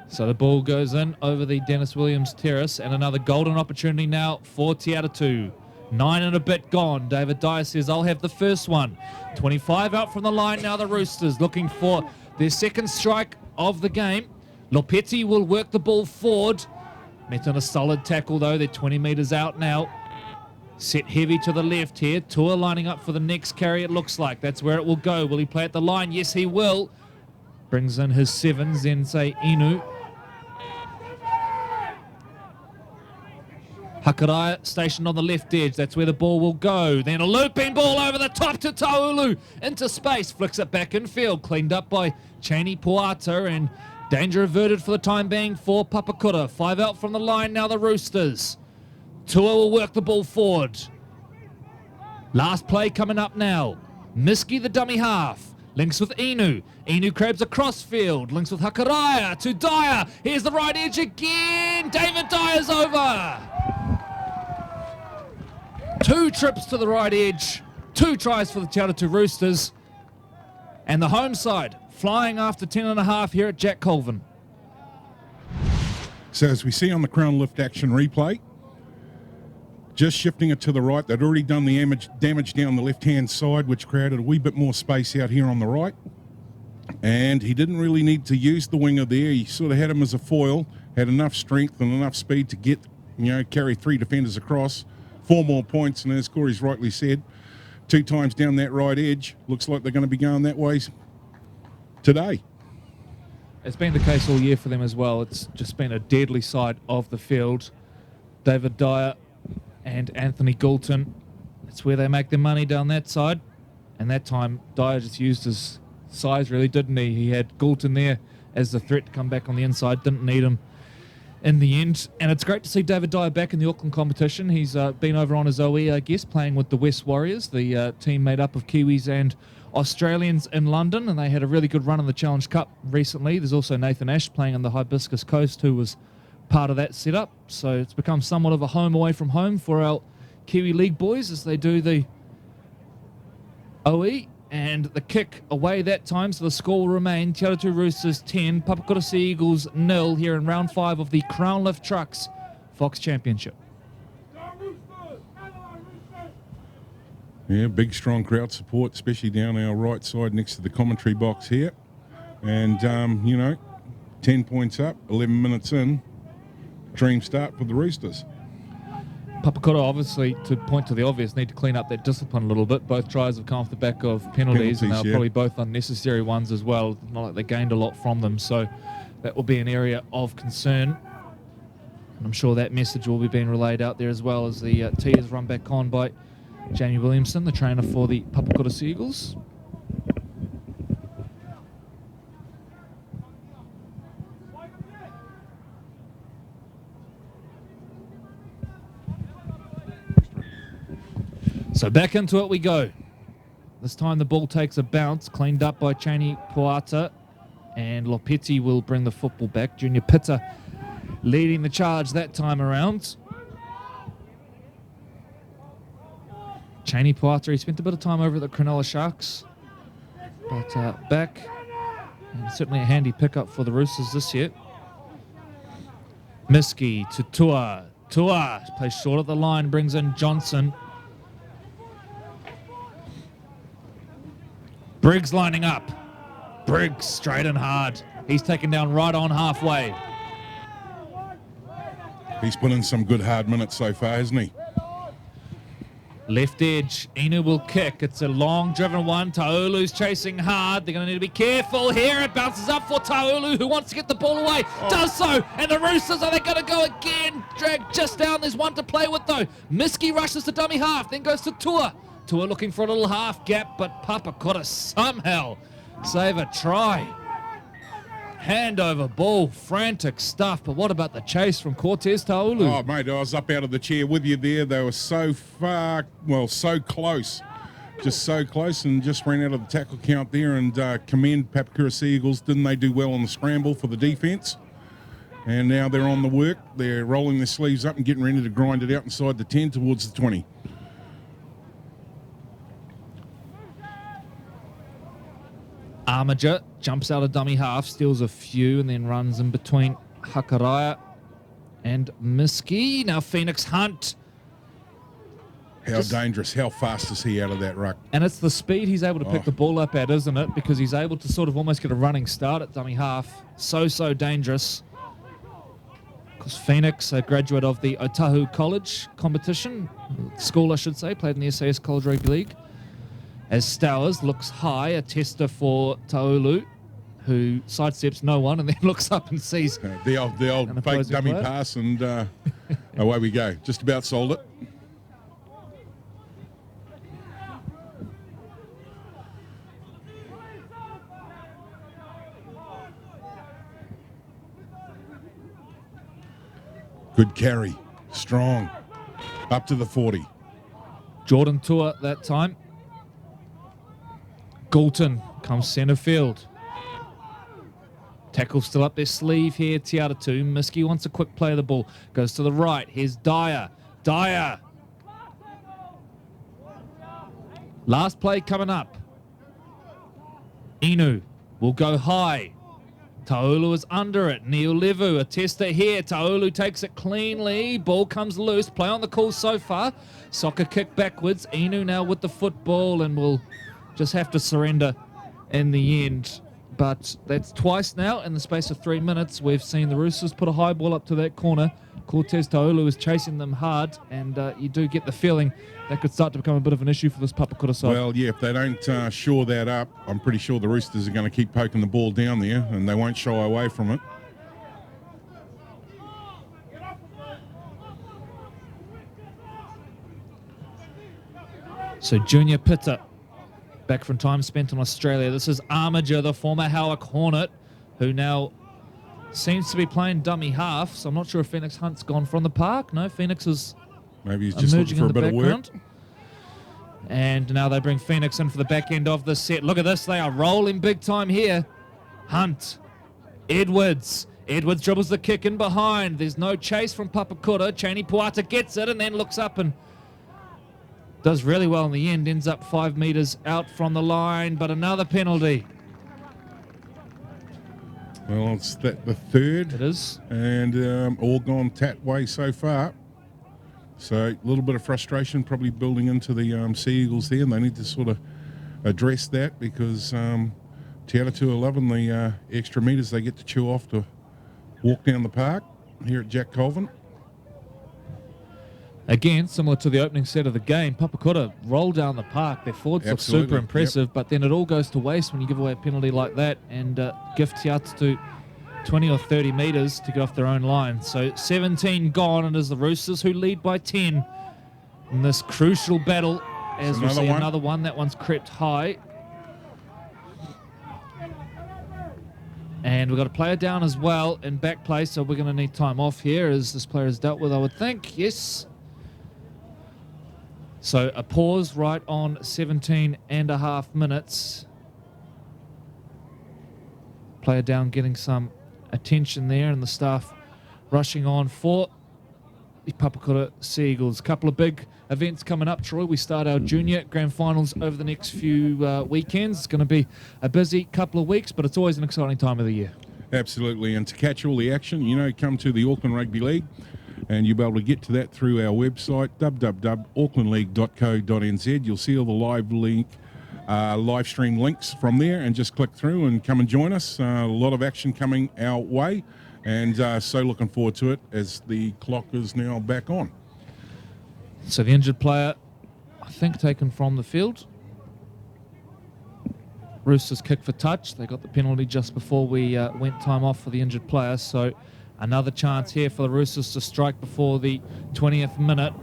So the ball goes in over the Dennis Williams terrace, and another golden opportunity now for Te Atatu. 9 and a bit gone. David Dyer says, I'll have the first one. 25 out from the line now, the Roosters looking for their second strike of the game. Lopetti will work the ball forward. Met on a solid tackle, though. They're 20 metres out now. Set heavy to the left here. Tua lining up for the next carry, it looks like. That's where it will go. Will he play at the line? Yes, he will. Brings in his sevens, then say Inu. Hakaraya stationed on the left edge. That's where the ball will go. Then a looping ball over the top to Taulu. Into space. Flicks it back in field. Cleaned up by Cheney Puata. And danger averted for the time being for Papakura. 5 out from the line now, the Roosters. Tua will work the ball forward. Last play coming up now. Miski, the dummy half. Links with Inu. Inu crabs across field. Links with Hakaraya to Dyer. Here's the right edge again. David Dyer's over. 2 trips to the right edge. 2 tries for the Te Atatu Roosters. And the home side flying after 10.5 here at Jack Colvin. So as we see on the crown lift action replay, just shifting it to the right, they'd already done the damage down the left-hand side, which created a wee bit more space out here on the right. And he didn't really need to use the winger there. He sort of had him as a foil, had enough strength and enough speed to get, carry 3 defenders across. 4 more points, and as Corey's rightly said, 2 times down that right edge. Looks like they're going to be going that way today. It's been the case all year for them as well. It's just been a deadly side of the field. David Dyer and Anthony Goulton. That's where they make their money down that side. And that time, Dyer just used his size, really, didn't he? He had Goulton there as the threat to come back on the inside. Didn't need him in the end. And it's great to see David Dyer back in the Auckland competition. He's been over on his OE, I guess, playing with the West Warriors, the team made up of Kiwis and Australians in London, and they had a really good run in the Challenge Cup recently. There's also Nathan Ash playing on the Hibiscus Coast, who was part of that setup. So it's become somewhat of a home away from home for our Kiwi League boys as they do the OE. And the kick away that time, so the score will remain Te Atatu Roosters 10, Papakura Seagulls 0 here in round 5 of the Crown Lift Trucks Fox Championship. Yeah, big strong crowd support, especially down our right side next to the commentary box here. And, 10 points up, 11 minutes in, dream start for the Roosters. Papakura, obviously, to point to the obvious, need to clean up that discipline a little bit. Both tries have come off the back of penalties and they're probably both unnecessary ones as well. Not like they gained a lot from them, so that will be an area of concern. And I'm sure that message will be being relayed out there as well as the tee is run back on by Jamie Williamson, the trainer for the Papakura Seagulls. So back into it we go. This time the ball takes a bounce, cleaned up by Chani Puata, and Lopetti will bring the football back. Junior Pitta leading the charge that time around. Chani Puata, he spent a bit of time over at the Cronulla Sharks, but back, and certainly a handy pickup for the Roosters this year. Miski to Tua. Tua plays short at the line, brings in Johnson. Briggs lining up. Briggs straight and hard. He's taken down right on halfway. He's put in some good hard minutes so far, hasn't he? Left edge, Inu will kick. It's a long driven one. Taulu's chasing hard. They're going to need to be careful here. It bounces up for Taulu, who wants to get the ball away. Does so. And the Roosters, are they going to go again? Drag just down. There's one to play with, though. Miski rushes to dummy half, then goes to Tua. Tua looking for a little half gap, but Papakura somehow save a try. Hand over ball, frantic stuff. But what about the chase from Cortez Taulu? Oh, mate, I was up out of the chair with you there. They were so far, well, so close. Just so close, and just ran out of the tackle count there. And commend Papakura Seagulls. Didn't they do well on the scramble for the defence? And now they're on the work. They're rolling their sleeves up and getting ready to grind it out inside the 10 towards the 20. Armiger jumps out of dummy half, steals a few, and then runs in between Hakaraya and Miski. Now Phoenix Hunt. How dangerous, how fast is he out of that ruck? And it's the speed he's able to pick the ball up at, isn't it? Because he's able to sort of almost get a running start at dummy half. So dangerous. Because Phoenix, a graduate of the Atatu College competition, school I should say, played in the SAS College Rugby League. As Stowers looks high, a tester for Taulu, who sidesteps no one and then looks up and sees the old fake dummy player. pass, and away we go. Just about sold it. Good carry, strong, up to the 40. Jordan Tua that time. Galton comes centre field. Tackle still up their sleeve here, Atatu. Miski wants a quick play of the ball. Goes to the right. Here's Dyer. Dyer. Last play coming up. Inu will go high. Taulu is under it. Neil Levu, a tester here. Taulu takes it cleanly. Ball comes loose. Play on the call so far. Soccer kick backwards. Inu now with the football and will just have to surrender in the end. But that's twice now in the space of 3 minutes. We've seen the Roosters put a high ball up to that corner. Cortez Taulu is chasing them hard, and you do get the feeling that could start to become a bit of an issue for this Papakura side. Well, yeah, if they don't shore that up, I'm pretty sure the Roosters are going to keep poking the ball down there, and they won't shy away from it. So Junior Pitta, back from time spent in Australia. This is Armiger, the former Howick Hornet, who now seems to be playing dummy half. So I'm not sure if Phoenix Hunt's gone from the park. No, Phoenix is maybe he's just looking for a bit of work. And now they bring Phoenix in for the back end of the set. Look at this. They are rolling big time here. Hunt. Edwards. Edwards dribbles the kick in behind. There's no chase from Papakura. Chani Puata gets it and then looks up and does really well in the end. Ends up 5 metres out from the line, but another penalty. Well, it's the third. It is. And all gone Tat way so far. So a little bit of frustration probably building into the Seagulls there, and they need to sort of address that because Atatu are loving the extra metres they get to chew off to walk down the park here at Jack Colvin. Again, similar to the opening set of the game, Papakura roll down the park. Their forwards look super impressive, but then it all goes to waste when you give away a penalty like that and give Atatu 20 or 30 metres to get off their own line. So 17 gone, and it is the Roosters who lead by 10 in this crucial battle. As we see another one. That one's crept high. And we've got a player down as well in back play, so we're going to need time off here as this player is dealt with, I would think. Yes. So a pause right on 17.5 minutes. Player down getting some attention there, and the staff rushing on for the Papakura Seagulls. A couple of big events coming up, Troy. We start our junior grand finals over the next few weekends. It's going to be a busy couple of weeks, but it's always an exciting time of the year. Absolutely, and to catch all the action, come to the Auckland Rugby League, and you'll be able to get to that through our website, www.aucklandleague.co.nz. You'll see all the live stream links from there, and just click through and come and join us. A lot of action coming our way, and so looking forward to it as the clock is now back on. So the injured player, I think, taken from the field. Roosters kick for touch. They got the penalty just before we went time off for the injured player. So another chance here for the Roosters to strike before the 20th minute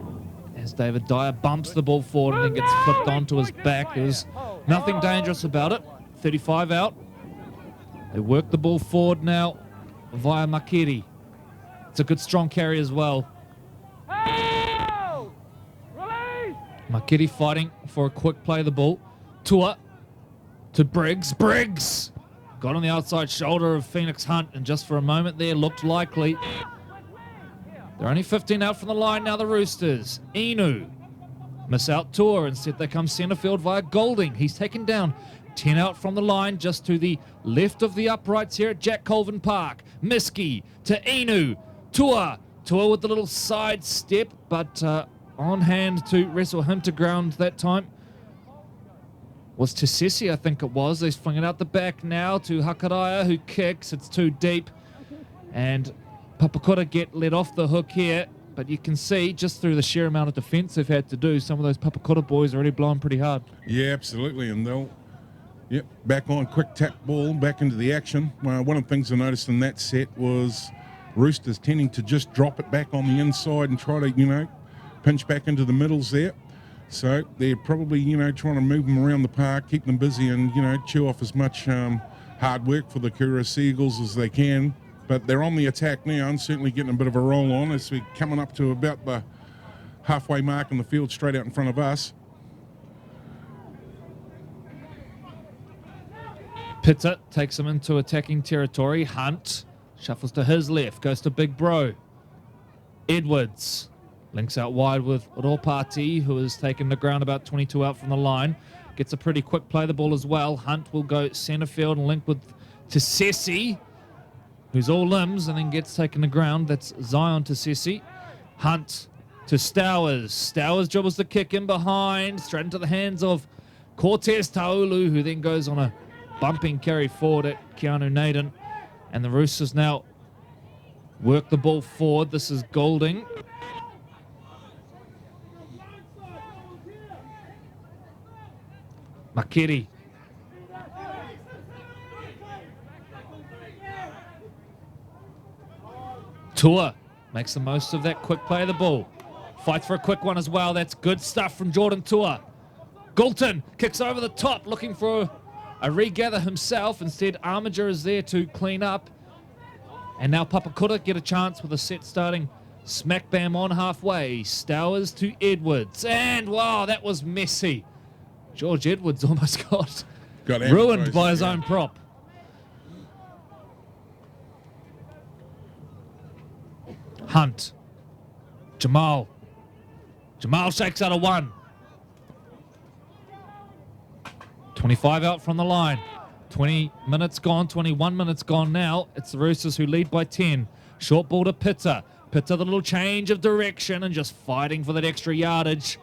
as David Dyer bumps the ball forward and then gets flipped onto his back. There's nothing dangerous about it. 35 out. They work the ball forward now via Makiri. It's a good strong carry as well. Makiri fighting for a quick play of the ball. Tua to Briggs. Briggs got on the outside shoulder of Phoenix Hunt, and just for a moment there looked likely. They're only 15 out from the line now, the Roosters. Inu miss out Tua. Instead they come centre field via Golding. He's taken down. 10 out from the line, just to the left of the uprights here at Jack Colvin Park. Miski to Inu. Tua with the little side step, but on hand to wrestle him to ground that time was Tasesi, I think it was. They fling it out the back now to Hakaraya, who kicks. It's too deep. And Papakura get let off the hook here. But you can see, just through the sheer amount of defence they've had to do, some of those Papakura boys are already blowing pretty hard. Yeah, absolutely. And they'll, back on, quick tap ball, back into the action. One of the things I noticed in that set was Roosters tending to just drop it back on the inside and try to, pinch back into the middles there. So they're probably, trying to move them around the park, keep them busy, and, chew off as much hard work for the Kura Seagulls as they can. But they're on the attack now and certainly getting a bit of a roll on as we're coming up to about the halfway mark in the field straight out in front of us. Pitta takes him into attacking territory. Hunt shuffles to his left, goes to Big Bro. Edwards links out wide with Ropati, who has taken the ground about 22 out from the line. Gets a pretty quick play the ball as well. Hunt will go centre field and link with Tasesi, who's all limbs, and then gets taken the ground. That's Zion Tasesi. Hunt to Stowers. Stowers dribbles the kick in behind, straight into the hands of Cortez Taulu, who then goes on a bumping carry forward at Keanu Naden. And the Roosters now work the ball forward. This is Golding. Makiri. Tua makes the most of that quick play of the ball. Fights for a quick one as well. That's good stuff from Jordan Tua. Galton kicks over the top, looking for a regather himself. Instead, Armiger is there to clean up. And now Papakura get a chance with a set starting smack bam on halfway. Stowers to Edwards. And wow, that was messy. George Edwards almost got ruined by his own prop. Hunt. Jamal shakes out a one. 25 out from the line. 20 minutes gone, 21 minutes gone now. It's the Roosters who lead by 10. Short ball to Pitta. Pitta, the little change of direction and just fighting for that extra yardage.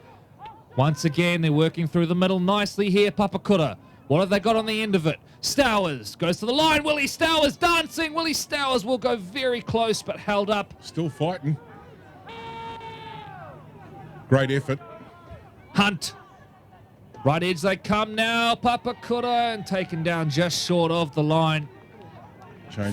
Once again, they're working through the middle nicely here, Papakura. What have they got on the end of it? Stowers goes to the line. Willie Stowers dancing. Willie Stowers will go very close, but held up. Still fighting. Great effort. Hunt. Right edge they come now. Papakura, and taken down just short of the line.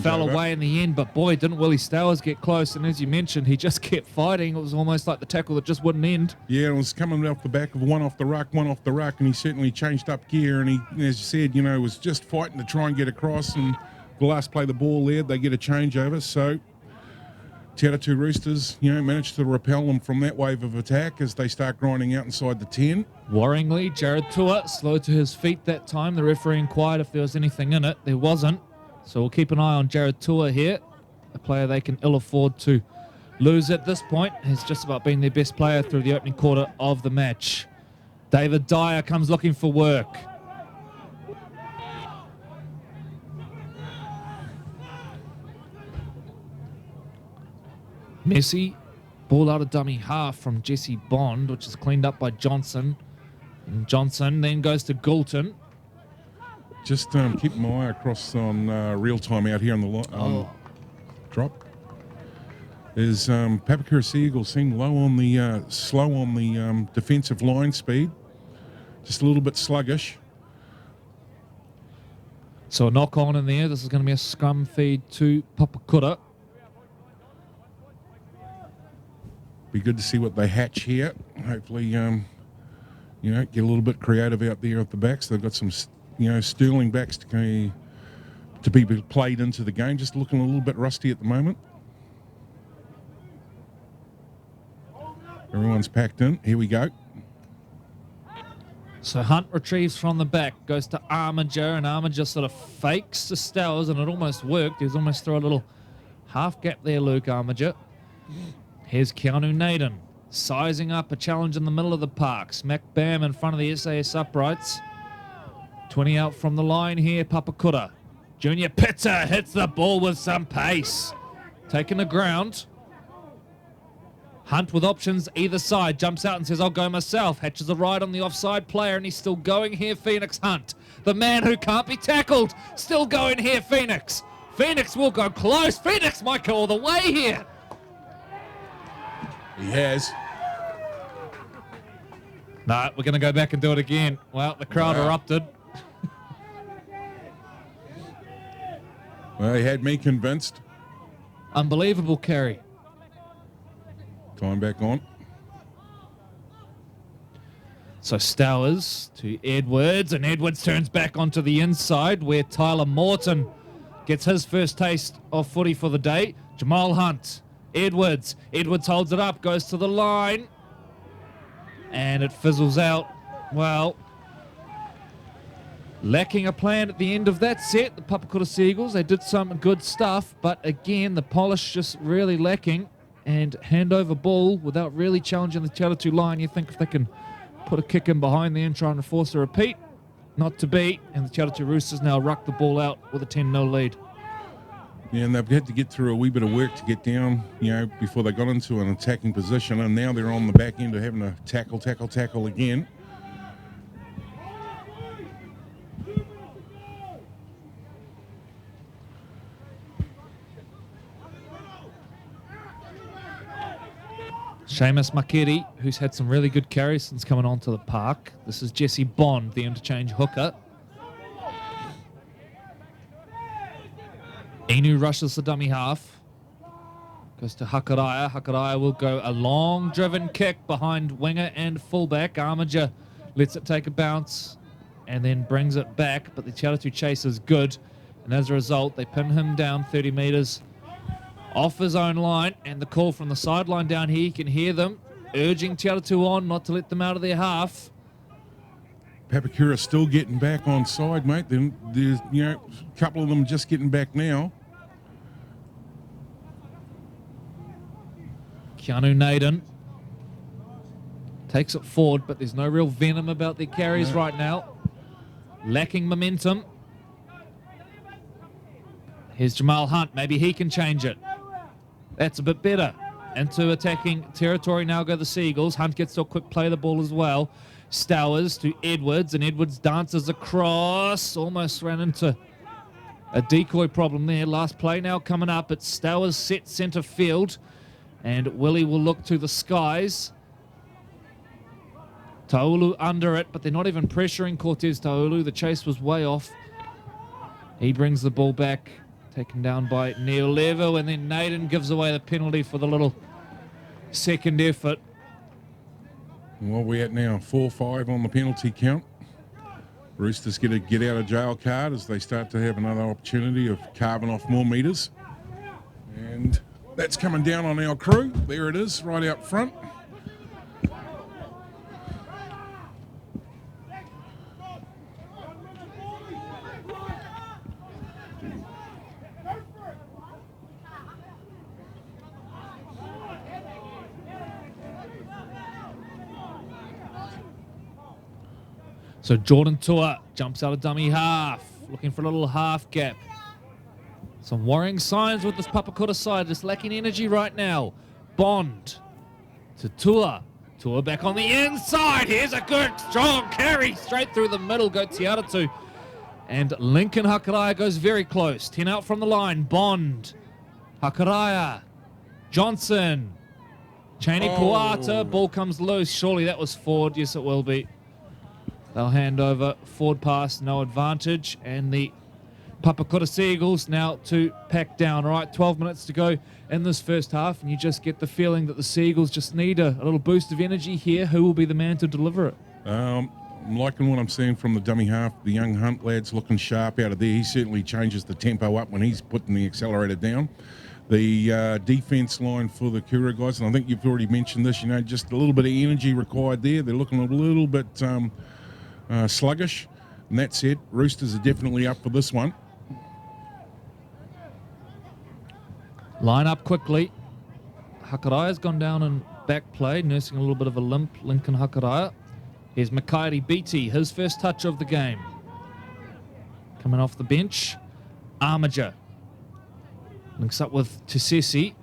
Fell away in the end, but boy, didn't Willie Stowers get close. And as you mentioned, he just kept fighting. It was almost like the tackle that just wouldn't end. Yeah, it was coming off the back of one off the ruck, and he certainly changed up gear. And he, as you said, was just fighting to try and get across. And the last play of the ball there, they get a changeover. So Te Atatu Roosters, managed to repel them from that wave of attack as they start grinding out inside the 10. Worryingly, Jared Tua slow to his feet that time. The referee inquired if there was anything in it. There wasn't. So we'll keep an eye on Jared Tua here, a player they can ill afford to lose at this point. He's just about been their best player through the opening quarter of the match. David Dyer comes looking for work. Messi, ball out of dummy half from Jesse Bond, which is cleaned up by Johnson. And Johnson then goes to Goulton. Just keep my eye across on real time out here on the drop. Is Papakura Seagulls seem low on the slow on the defensive line speed, just a little bit sluggish. So a knock on in there. This is going to be a scrum feed to Papakura. Be good to see what they hatch here. Hopefully, get a little bit creative out there at the backs. They've got some, sterling backs to be played into the game. Just looking a little bit rusty at the moment. Everyone's packed in. Here we go. So Hunt retrieves from the back, goes to Armiger, and Armiger sort of fakes to Stowers, and it almost worked. He was almost through a little half gap there, Luke Armiger. Here's Keanu Naden, sizing up a challenge in the middle of the park. Smack bam in front of the SAS uprights. 20 out from the line here, Papakura. Junior Pitta hits the ball with some pace. Taking the ground. Hunt with options either side, jumps out and says, I'll go myself. Hatches a ride on the offside player, and he's still going here, Phoenix Hunt. The man who can't be tackled, still going here, Phoenix. Phoenix will go close. Phoenix might go all the way here. He has. No, we're going to go back and do it again. Well, the crowd erupted. Well, he had me convinced. Unbelievable carry. Time back on. So Stowers to Edwards, and Edwards turns back onto the inside where Tyler Morton gets his first taste of footy for the day. Jamal Hunt, Edwards holds it up, goes to the line, and it fizzles out. Well, lacking a plan at the end of that set, the Papakura Seagulls, they did some good stuff, but again, the polish just really lacking, and handover ball without really challenging the Te Atatu line. You think if they can put a kick in behind there and try and force a repeat, not to be, and the Te Atatu Roosters now ruck the ball out with a 10-0 lead. Yeah, and they've had to get through a wee bit of work to get down, before they got into an attacking position, and now they're on the back end of having to tackle again. Seamus Makeri, who's had some really good carries since coming onto the park. This is Jesse Bond, the interchange hooker. Inu rushes the dummy half. Goes to Hakaraya. Hakaraya will go a long driven kick behind winger and fullback. Armiger lets it take a bounce and then brings it back, but the Te Atatu chase is good. And as a result, they pin him down 30 metres off his own line, and the call from the sideline down here, you can hear them urging Te Atatu on not to let them out of their half. Papakura still getting back on side, mate. Then there's, a couple of them just getting back now. Keanu Naden takes it forward, but there's no real venom about their carries right now. Lacking momentum. Here's Jamal Hunt. Maybe he can change it. That's a bit better. Into attacking territory now go the Seagulls. Hunt gets to a quick play the ball as well. Stowers to Edwards, and Edwards dances across. Almost ran into a decoy problem there. Last play now coming up. It's Stowers set centre field, and Willie will look to the skies. Taulu under it, but they're not even pressuring Cortez Taulu. The chase was way off. He brings the ball back. Taken down by Neil Levo, and then Naden gives away the penalty for the little second effort. What are we at now? 4-5 on the penalty count. Roosters get a get out of jail card as they start to have another opportunity of carving off more metres. And That's coming down on our crew. There it is, right out front. So Jordan Tua jumps out of dummy half, looking for a little half gap. Some worrying signs with this Papakura side, just lacking energy right now. Bond to Tua. Tua back on the inside. Here's a good, strong carry straight through the middle. Go Atatu. And Lincoln Hakaraya goes very close. 10 out from the line. Bond. Hakaraya. Johnson. Cheney Puata. Ball comes loose. Surely that was forward. Yes, it will be. They'll hand over. Forward pass, no advantage. And the Papakura Seagulls now to pack down. All right, 12 minutes to go in this first half, and you just get the feeling that the Seagulls just need a little boost of energy here. Who will be the man to deliver it? I'm liking what I'm seeing from the dummy half. The young Hunt lad's looking sharp out of there. He certainly changes the tempo up when he's putting the accelerator down. The defence line for the Kura guys, and I think you've already mentioned this, just a little bit of energy required there. They're looking a little bit sluggish, and that's it. Roosters are definitely up for this one. Line up quickly. Hakaraya's gone down and back play, nursing a little bit of a limp. Lincoln Hakaraya. Here's Makairi Beatty, his first touch of the game. Coming off the bench. Armiger links up with Tisesi.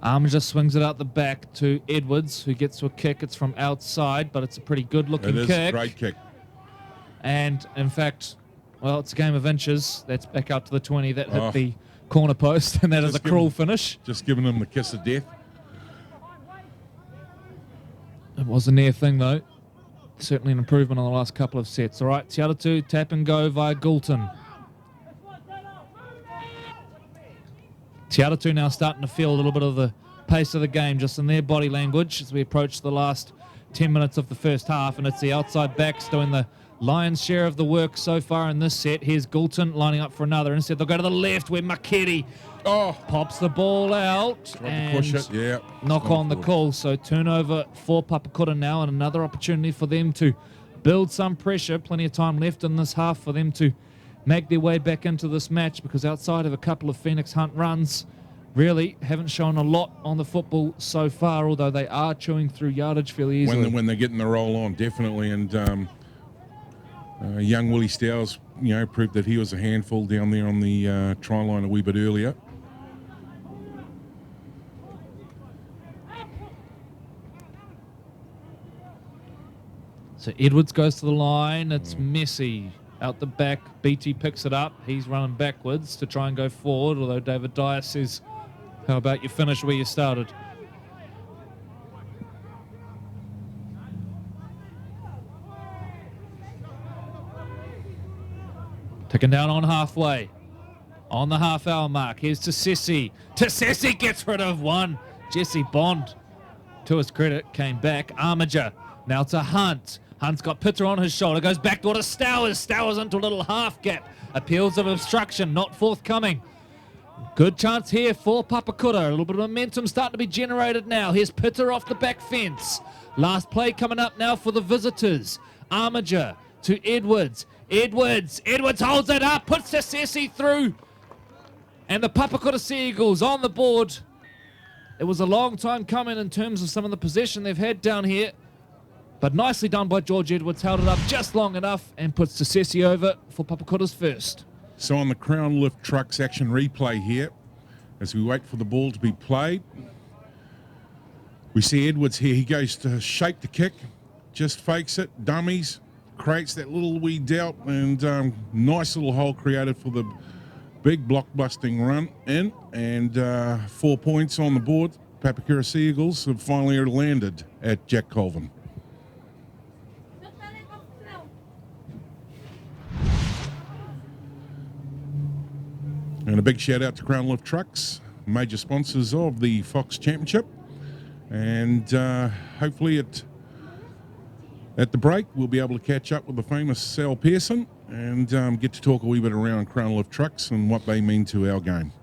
Armiger swings it out the back to Edwards, who gets to a kick. It's from outside, but it's a pretty good-looking kick. It is a great kick. And, in fact, well, it's a game of inches. That's back out to the 20. That hit the corner post, and that is a cruel finish. Just giving him the kiss of death. It was a near thing, though. Certainly an improvement on the last couple of sets. All right, Atatu, tap and go via Goulton. Atatu now starting to feel a little bit of the pace of the game just in their body language as we approach the last 10 minutes of the first half, and it's the outside backs doing the lion's share of the work so far in this set. Here's Goulton lining up for another. Instead, they'll go to the left where Makeri pops the ball out and push it. Yeah, knock on the call. So turnover for Papakura now, and another opportunity for them to build some pressure. Plenty of time left in this half for them to make their way back into this match, because outside of a couple of Phoenix Hunt runs, really haven't shown a lot on the football so far, although they are chewing through yardage fairly easily. When they're getting the roll on, definitely. And young Willie Stowers, proved that he was a handful down there on the try line a wee bit earlier. So Edwards goes to the line. It's messy. Out the back, BT picks it up. He's running backwards to try and go forward, although David Dyer says, how about you finish where you started? Ticking down on halfway. On the half-hour mark, here's Tisesi. Tisesi gets rid of one. Jesse Bond, to his credit, came back. Armiger, now to Hunt. Hunt's got Pitter on his shoulder, goes back door to Stowers. Stowers into a little half gap. Appeals of obstruction, not forthcoming. Good chance here for Papakura. A little bit of momentum starting to be generated now. Here's Pitter off the back fence. Last play coming up now for the visitors. Armiger to Edwards. Edwards holds it up, puts Tisesi through. And the Papakura Seagulls on the board. It was a long time coming in terms of some of the possession they've had down here. But nicely done by George Edwards, held it up just long enough and puts Tisesi over for Papakura's first. So on the Crown Lift Trucks action replay here, as we wait for the ball to be played, we see Edwards here. He goes to shake the kick, just fakes it, dummies, creates that little wee doubt, and nice little hole created for the big block-busting run in, and 4 points on the board. Papakura Seagulls have finally landed at Jack Colvin. And a big shout out to Crown Lift Trucks, major sponsors of the Fox Championship. And hopefully at the break, we'll be able to catch up with the famous Sal Pearson and get to talk a wee bit around Crown Lift trucks and what they mean to our game.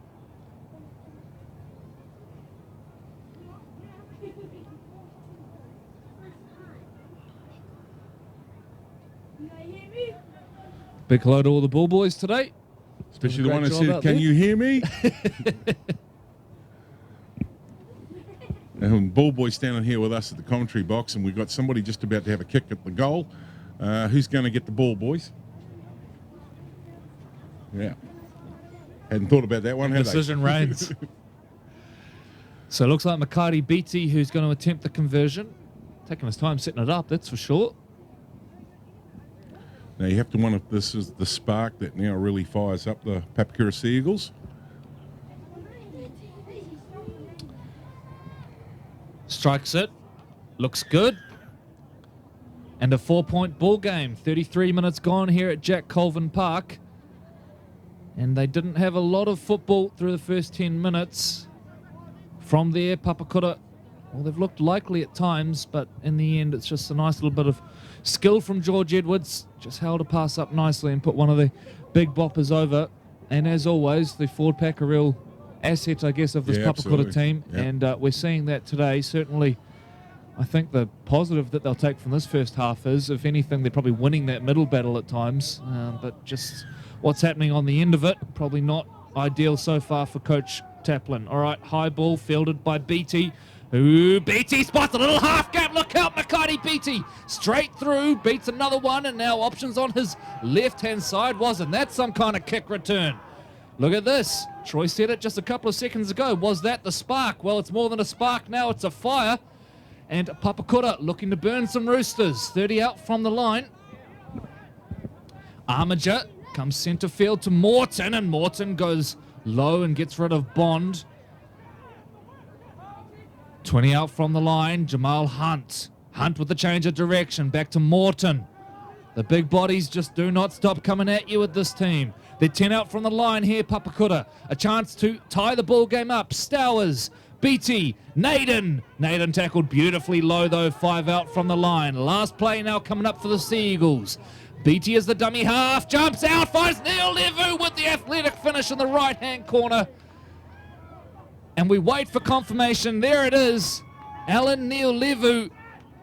Big hello to all the ball boys today. Especially Doing a the one that great job said, out "Can there." you hear me?" And ball boy standing here with us at the commentary box, and we've got somebody just about to have a kick at the goal. Who's going to get the ball, boys? Yeah. Hadn't thought about that one, had they? Decision reigns. So it looks like Makati Beatty who's going to attempt the conversion. Taking his time setting it up, that's for sure. Now you have to wonder if this is the spark that now really fires up the Papakura Seagulls. Strikes it. Looks good. And a 4-point ball game. 33 minutes gone here at Jack Colvin Park. And they didn't have a lot of football through the first 10 minutes. From there, Papakura, well, they've looked likely at times, but in the end, it's just a nice little bit of skill from George Edwards. Just held a pass up nicely and put one of the big boppers over. And as always, the forward pack a real asset, I guess, of this Papakura absolutely. team. Yeah. And we're seeing that today. Certainly, I think the positive that they'll take from this first half is, if anything, they're probably winning that middle battle at times. But just what's happening on the end of it, probably not ideal so far for Coach Taplin. All right, high ball fielded by Beatty. Ooh, Beatty spots a little half gap. Look out, Makati Beatty. Straight through, beats another one, and now options on his left-hand side. Wasn't that some kind of kick return? Look at this. Troy said it just a couple of seconds ago. Was that the spark? Well, it's more than a spark now. It's a fire. And Papakura looking to burn some Roosters. 30 out from the line. Armiger comes centre field to Morton, and Morton goes low and gets rid of Bond. 20 out from the line, Jamal Hunt. Hunt with the change of direction, back to Morton. The big bodies just do not stop coming at you with this team. They're 10 out from the line here, Papakura. A chance to tie the ball game up. Stowers, Beatty, Naden. Naden tackled beautifully low though, 5 out from the line. Last play now coming up for the Seagulls. Beatty is the dummy half, jumps out, finds Neil Levu with the athletic finish in the right-hand corner. And we wait for confirmation. There it is. Alan Neil Levu,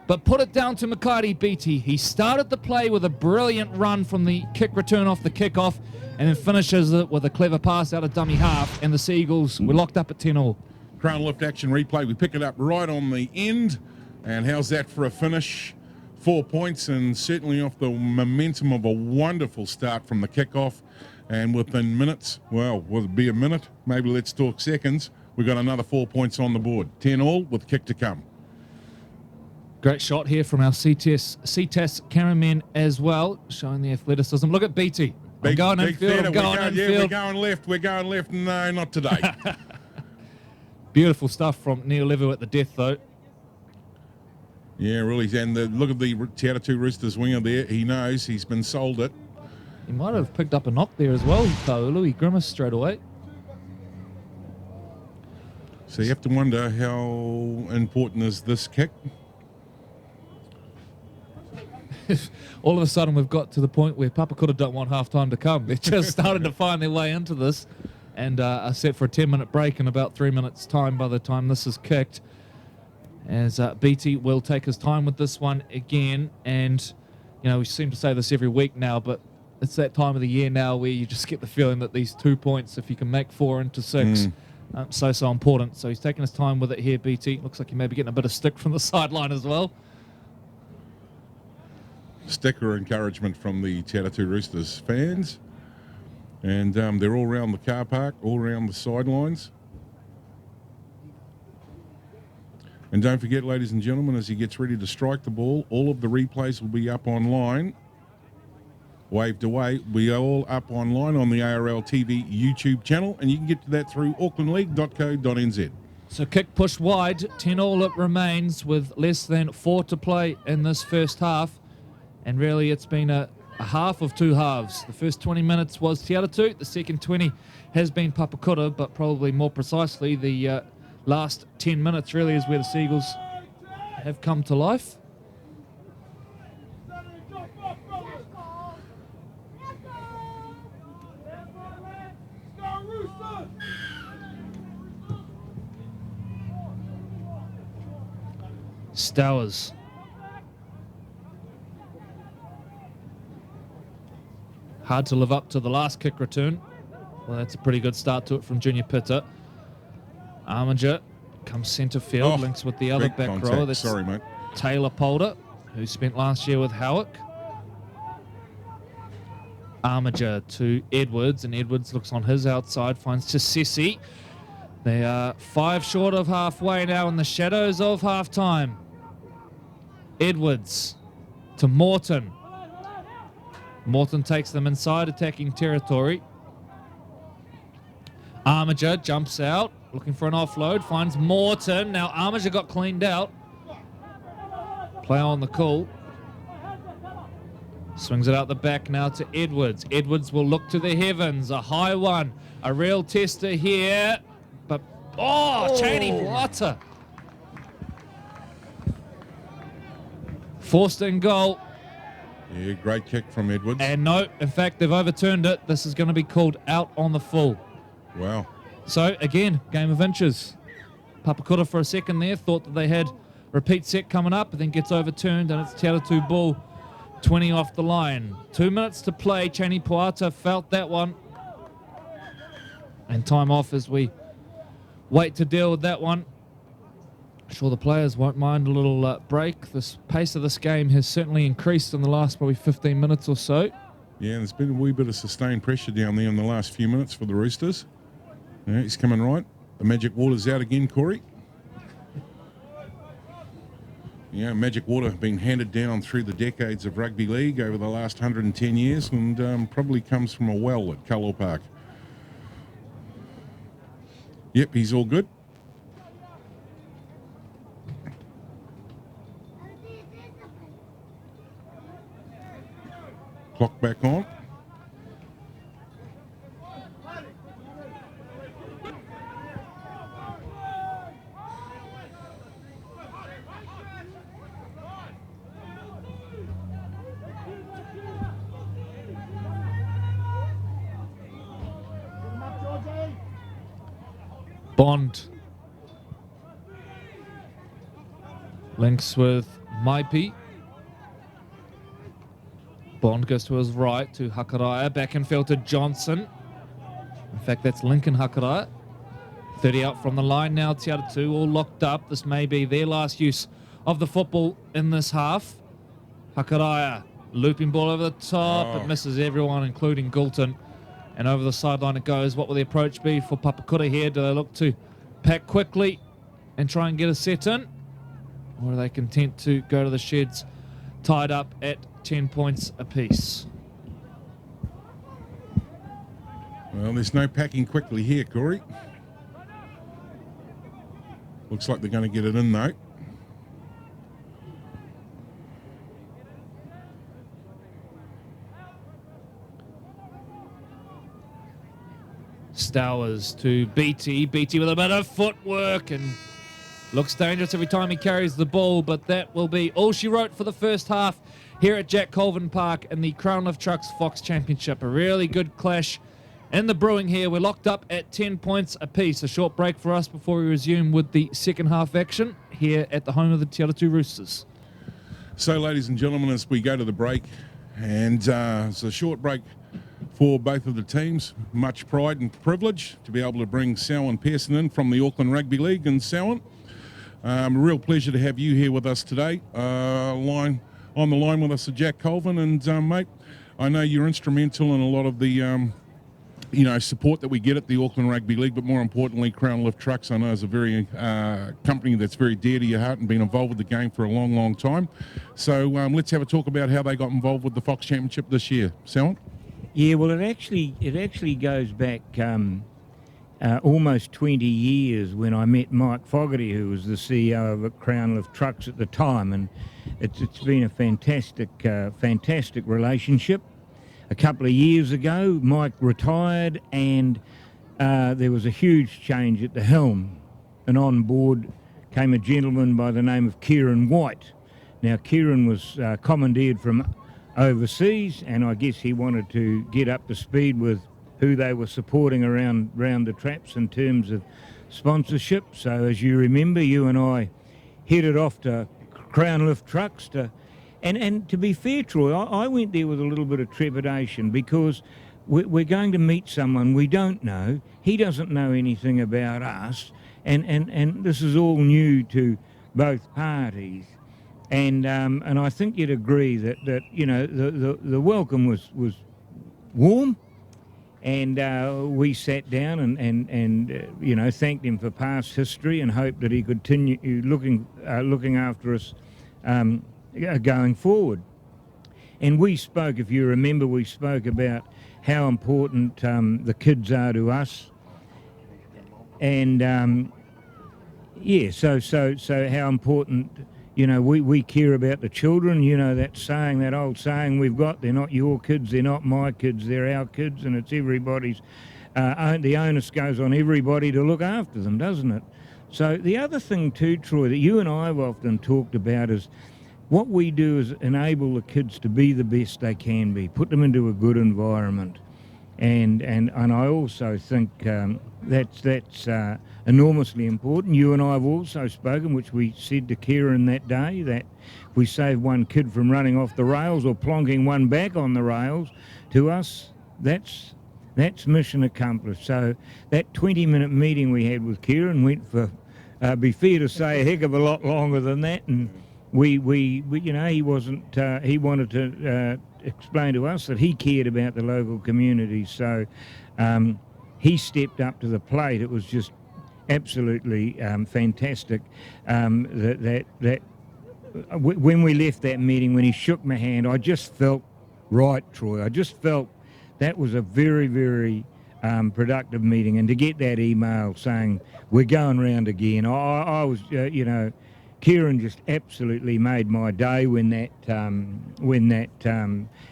but put it down to Makati Beatty. He started the play with a brilliant run from the kick return off the kickoff, and then finishes it with a clever pass out of dummy half. And the Seagulls were locked up at 10-all. Crown Lift action replay. We pick it up right on the end. And how's that for a finish? 4 points, and certainly off the momentum of a wonderful start from the kickoff. And within minutes, well, will it be a minute? Maybe let's talk seconds. We got another 4 points on the board. 10-all with kick to come. Great shot here from our CTAS cameramen as well, showing the athleticism. Look at Beatty. I'm going infield, I'm going infield. Yeah, we're going left. No, not today. Beautiful stuff from Neil Levu at the death, though. Yeah, really. And look at the Atatu Roosters winger there. He knows he's been sold it. He might have picked up a knock there as well, Paulu. He grimaced straight away. So you have to wonder how important is this kick? All of a sudden, we've got to the point where Papakura don't want half time to come. They're just starting to find their way into this, and are set for a 10-minute break in about 3 minutes' time by the time this is kicked. As Beatty will take his time with this one again, and you know, we seem to say this every week now, but it's that time of the year now where you just get the feeling that these 2 points, if you can make 4 into 6, so important. So he's taking his time with it here, Beatty. Looks like he may be getting a bit of stick from the sideline as well. Sticker encouragement from the Atatu Roosters fans. And they're all around the car park, all around the sidelines. And don't forget, ladies and gentlemen, as he gets ready to strike the ball, all of the replays will be up online. Waved away. We are all up online on the ARL TV YouTube channel, and you can get to that through aucklandleague.co.nz. So kick pushed wide, 10-all it remains with less than 4 to play in this first half. And really it's been a half of 2 halves. The first 20 minutes was Te Atatu, the second 20 has been Papakura, but probably more precisely the last 10 minutes really is where the Seagulls have come to life. Stowers. Hard to live up to the last kick return. Well, that's a pretty good start to it from Junior Pitta. Armiger comes centre field, links with the other back rower. That's Sorry, mate. Taylor Polder, who spent last year with Howick. Armiger to Edwards, and Edwards looks on his outside, finds Chisesi. They are 5 short of halfway now in the shadows of half-time. Edwards to Morton. Morton takes them inside attacking territory. Armiger jumps out, looking for an offload, finds Morton. Now Armiger got cleaned out. Play on the call. Swings it out the back now to Edwards. Edwards will look to the heavens. A high one. A real tester here. But, Cheney Plata. Forced in goal. Yeah, great kick from Edwards. And no, in fact, they've overturned it. This is going to be called out on the full. Wow. So, again, game of inches. Papakura for a second there thought that they had repeat set coming up, but then gets overturned, and it's Te Atatu ball 20 off the line. 2 minutes to play. Cheney Plata felt that one. And time off as we wait to deal with that one. I'm sure the players won't mind a little break. The pace of this game has certainly increased in the last probably 15 minutes or so. Yeah, there's been a wee bit of sustained pressure down there in the last few minutes for the Roosters. Yeah, he's coming right. The magic water's out again, Corey. Yeah, magic water being handed down through the decades of rugby league over the last 110 years, and probably comes from a well at Cullow Park. Yep, he's all good. Clock back on. Bond links with Maipi. Bond goes to his right to Hakaraya. Back in field to Johnson. In fact, that's Lincoln Hakaraya. 30 out from the line now. Te Atatu all locked up. This may be their last use of the football in this half. Hakaraya, looping ball over the top. It misses everyone, including Goulton. And over the sideline it goes. What will the approach be for Papakura here? Do they look to pack quickly and try and get a set in? Or are they content to go to the sheds tied up at 10 points apiece? Well, there's no packing quickly here, Corey. Looks like they're going to get it in, though. Stowers to BT. BT with a bit of footwork and looks dangerous every time he carries the ball, but that will be all she wrote for the first half here at Jack Colvin Park in the Crown Lift Trucks Fox Championship. A really good clash in the brewing here. We're locked up at 10 points apiece. A short break for us before we resume with the second half action here at the home of the Te Atatu Roosters. So, ladies and gentlemen, as we go to the break, and it's a short break for both of the teams. Much pride and privilege to be able to bring Selwyn Pearson in from the Auckland Rugby League. And Selwyn, a real pleasure to have you here with us today. On the line with us, Jack Colvin, and mate, I know you're instrumental in a lot of the support that we get at the Auckland Rugby League, but more importantly, Crown Lift Trucks, I know, is a very company that's very dear to your heart and been involved with the game for a long, long time. So let's have a talk about how they got involved with the Fox Championship this year. Selwyn? Yeah, well, it actually goes back almost 20 years when I met Mike Fogarty, who was the CEO of Crown Lift Trucks at the time, and it's been a fantastic relationship. A couple of years ago, Mike retired, and there was a huge change at the helm. and on board came a gentleman by the name of Kieran White. Now, Kieran was commandeered from overseas, and I guess he wanted to get up to speed with who they were supporting around the traps in terms of sponsorship. So as you remember, you and I headed off to Crown Lift Trucks and to be fair, Troy, I went there with a little bit of trepidation because we're going to meet someone we don't know. He doesn't know anything about us, and this is all new to both parties. And I think you'd agree that you know the welcome was warm, and we sat down and you know, thanked him for past history and hoped that he could continue looking after us going forward. And we spoke, if you remember, we spoke about how important the kids are to us, and yeah, so how important, you know, we care about the children. You know, that saying, that old saying we've got, they're not your kids, they're not my kids, they're our kids, and it's everybody's, the onus goes on everybody to look after them, doesn't it? So the other thing too, Troy, that you and I have often talked about is what we do is enable the kids to be the best they can be, put them into a good environment. And I also think that's enormously important. You and I have also spoken, which we said to Kieran that day, that if we save one kid from running off the rails or plonking one back on the rails, to us, that's mission accomplished. So that 20-minute meeting we had with Kieran went for, be fair to say, a heck of a lot longer than that. And we you know, he wanted to explain to us that he cared about the local community. So he stepped up to the plate. It was just absolutely fantastic that when we left that meeting, when he shook my hand, I just felt right, Troy. I just felt that was a very, very productive meeting. And to get that email saying we're going round again, I was, you know, Kieran just absolutely made my day when that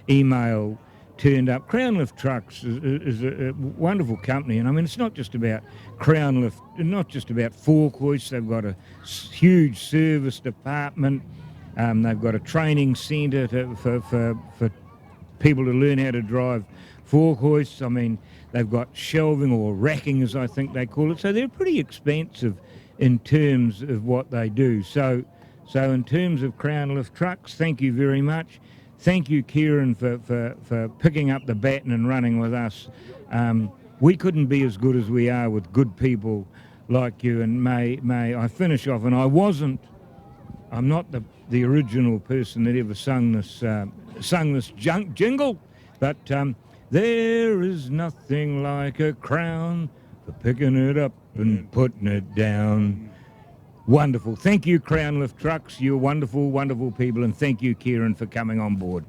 email turned up. Crown Lift Trucks is a wonderful company, and I mean, it's not just about Crown Lift, not just about fork hoists. They've got a huge service department. They've got a training centre for people to learn how to drive fork hoists. I mean, they've got shelving, or racking as I think they call it. So they're pretty expensive in terms of what they do. So in terms of Crown Lift Trucks, thank you very much. Thank you, Kieran, for picking up the baton and running with us. We couldn't be as good as we are with good people like you. And may I finish off, and I'm not the original person that ever sung this jingle, but there is nothing like a crown for picking it up and putting it down. Wonderful. Thank you, Crown Lift Trucks. You're wonderful, wonderful people, and thank you, Kieran, for coming on board.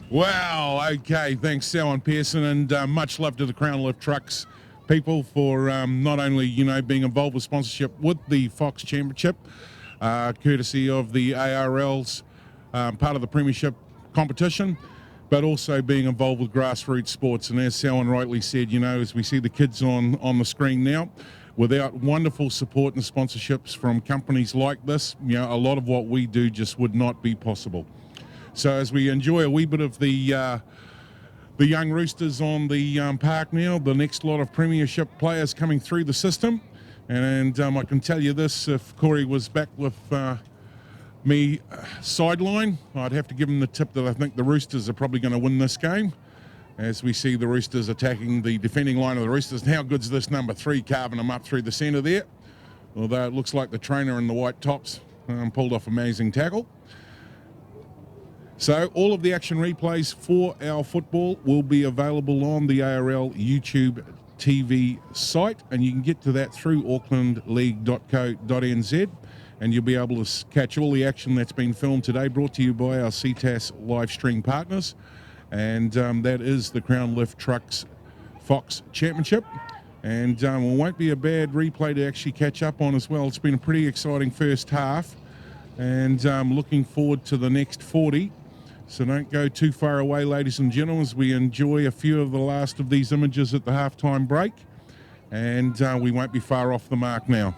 Wow, okay, thanks, Sal Pearson, and much love to the Crown Lift Trucks people for not only, you know, being involved with sponsorship with the Fox Championship, courtesy of the ARL's part of the Premiership competition, but also being involved with grassroots sports. And as Salwan rightly said, you know, as we see the kids on the screen now, without wonderful support and sponsorships from companies like this, you know, a lot of what we do just would not be possible. So as we enjoy a wee bit of the young Roosters on the park now, the next lot of Premiership players coming through the system, and I can tell you this, if Corey was back with me sideline, I'd have to give him the tip that I think the Roosters are probably going to win this game, as we see the Roosters attacking the defending line of the Roosters. And how good's this number 3 carving them up through the centre there? Although it looks like the trainer in the white tops pulled off amazing tackle. So all of the action replays for our football will be available on the ARL YouTube TV site, and you can get to that through aucklandleague.co.nz, and you'll be able to catch all the action that's been filmed today, brought to you by our CTAS live stream partners. And that is the Crown Lift Trucks Fox Championship. And it won't be a bad replay to actually catch up on as well. It's been a pretty exciting first half, and looking forward to the next 40. So don't go too far away, ladies and gentlemen, as we enjoy a few of the last of these images at the halftime break. and we won't be far off the mark now.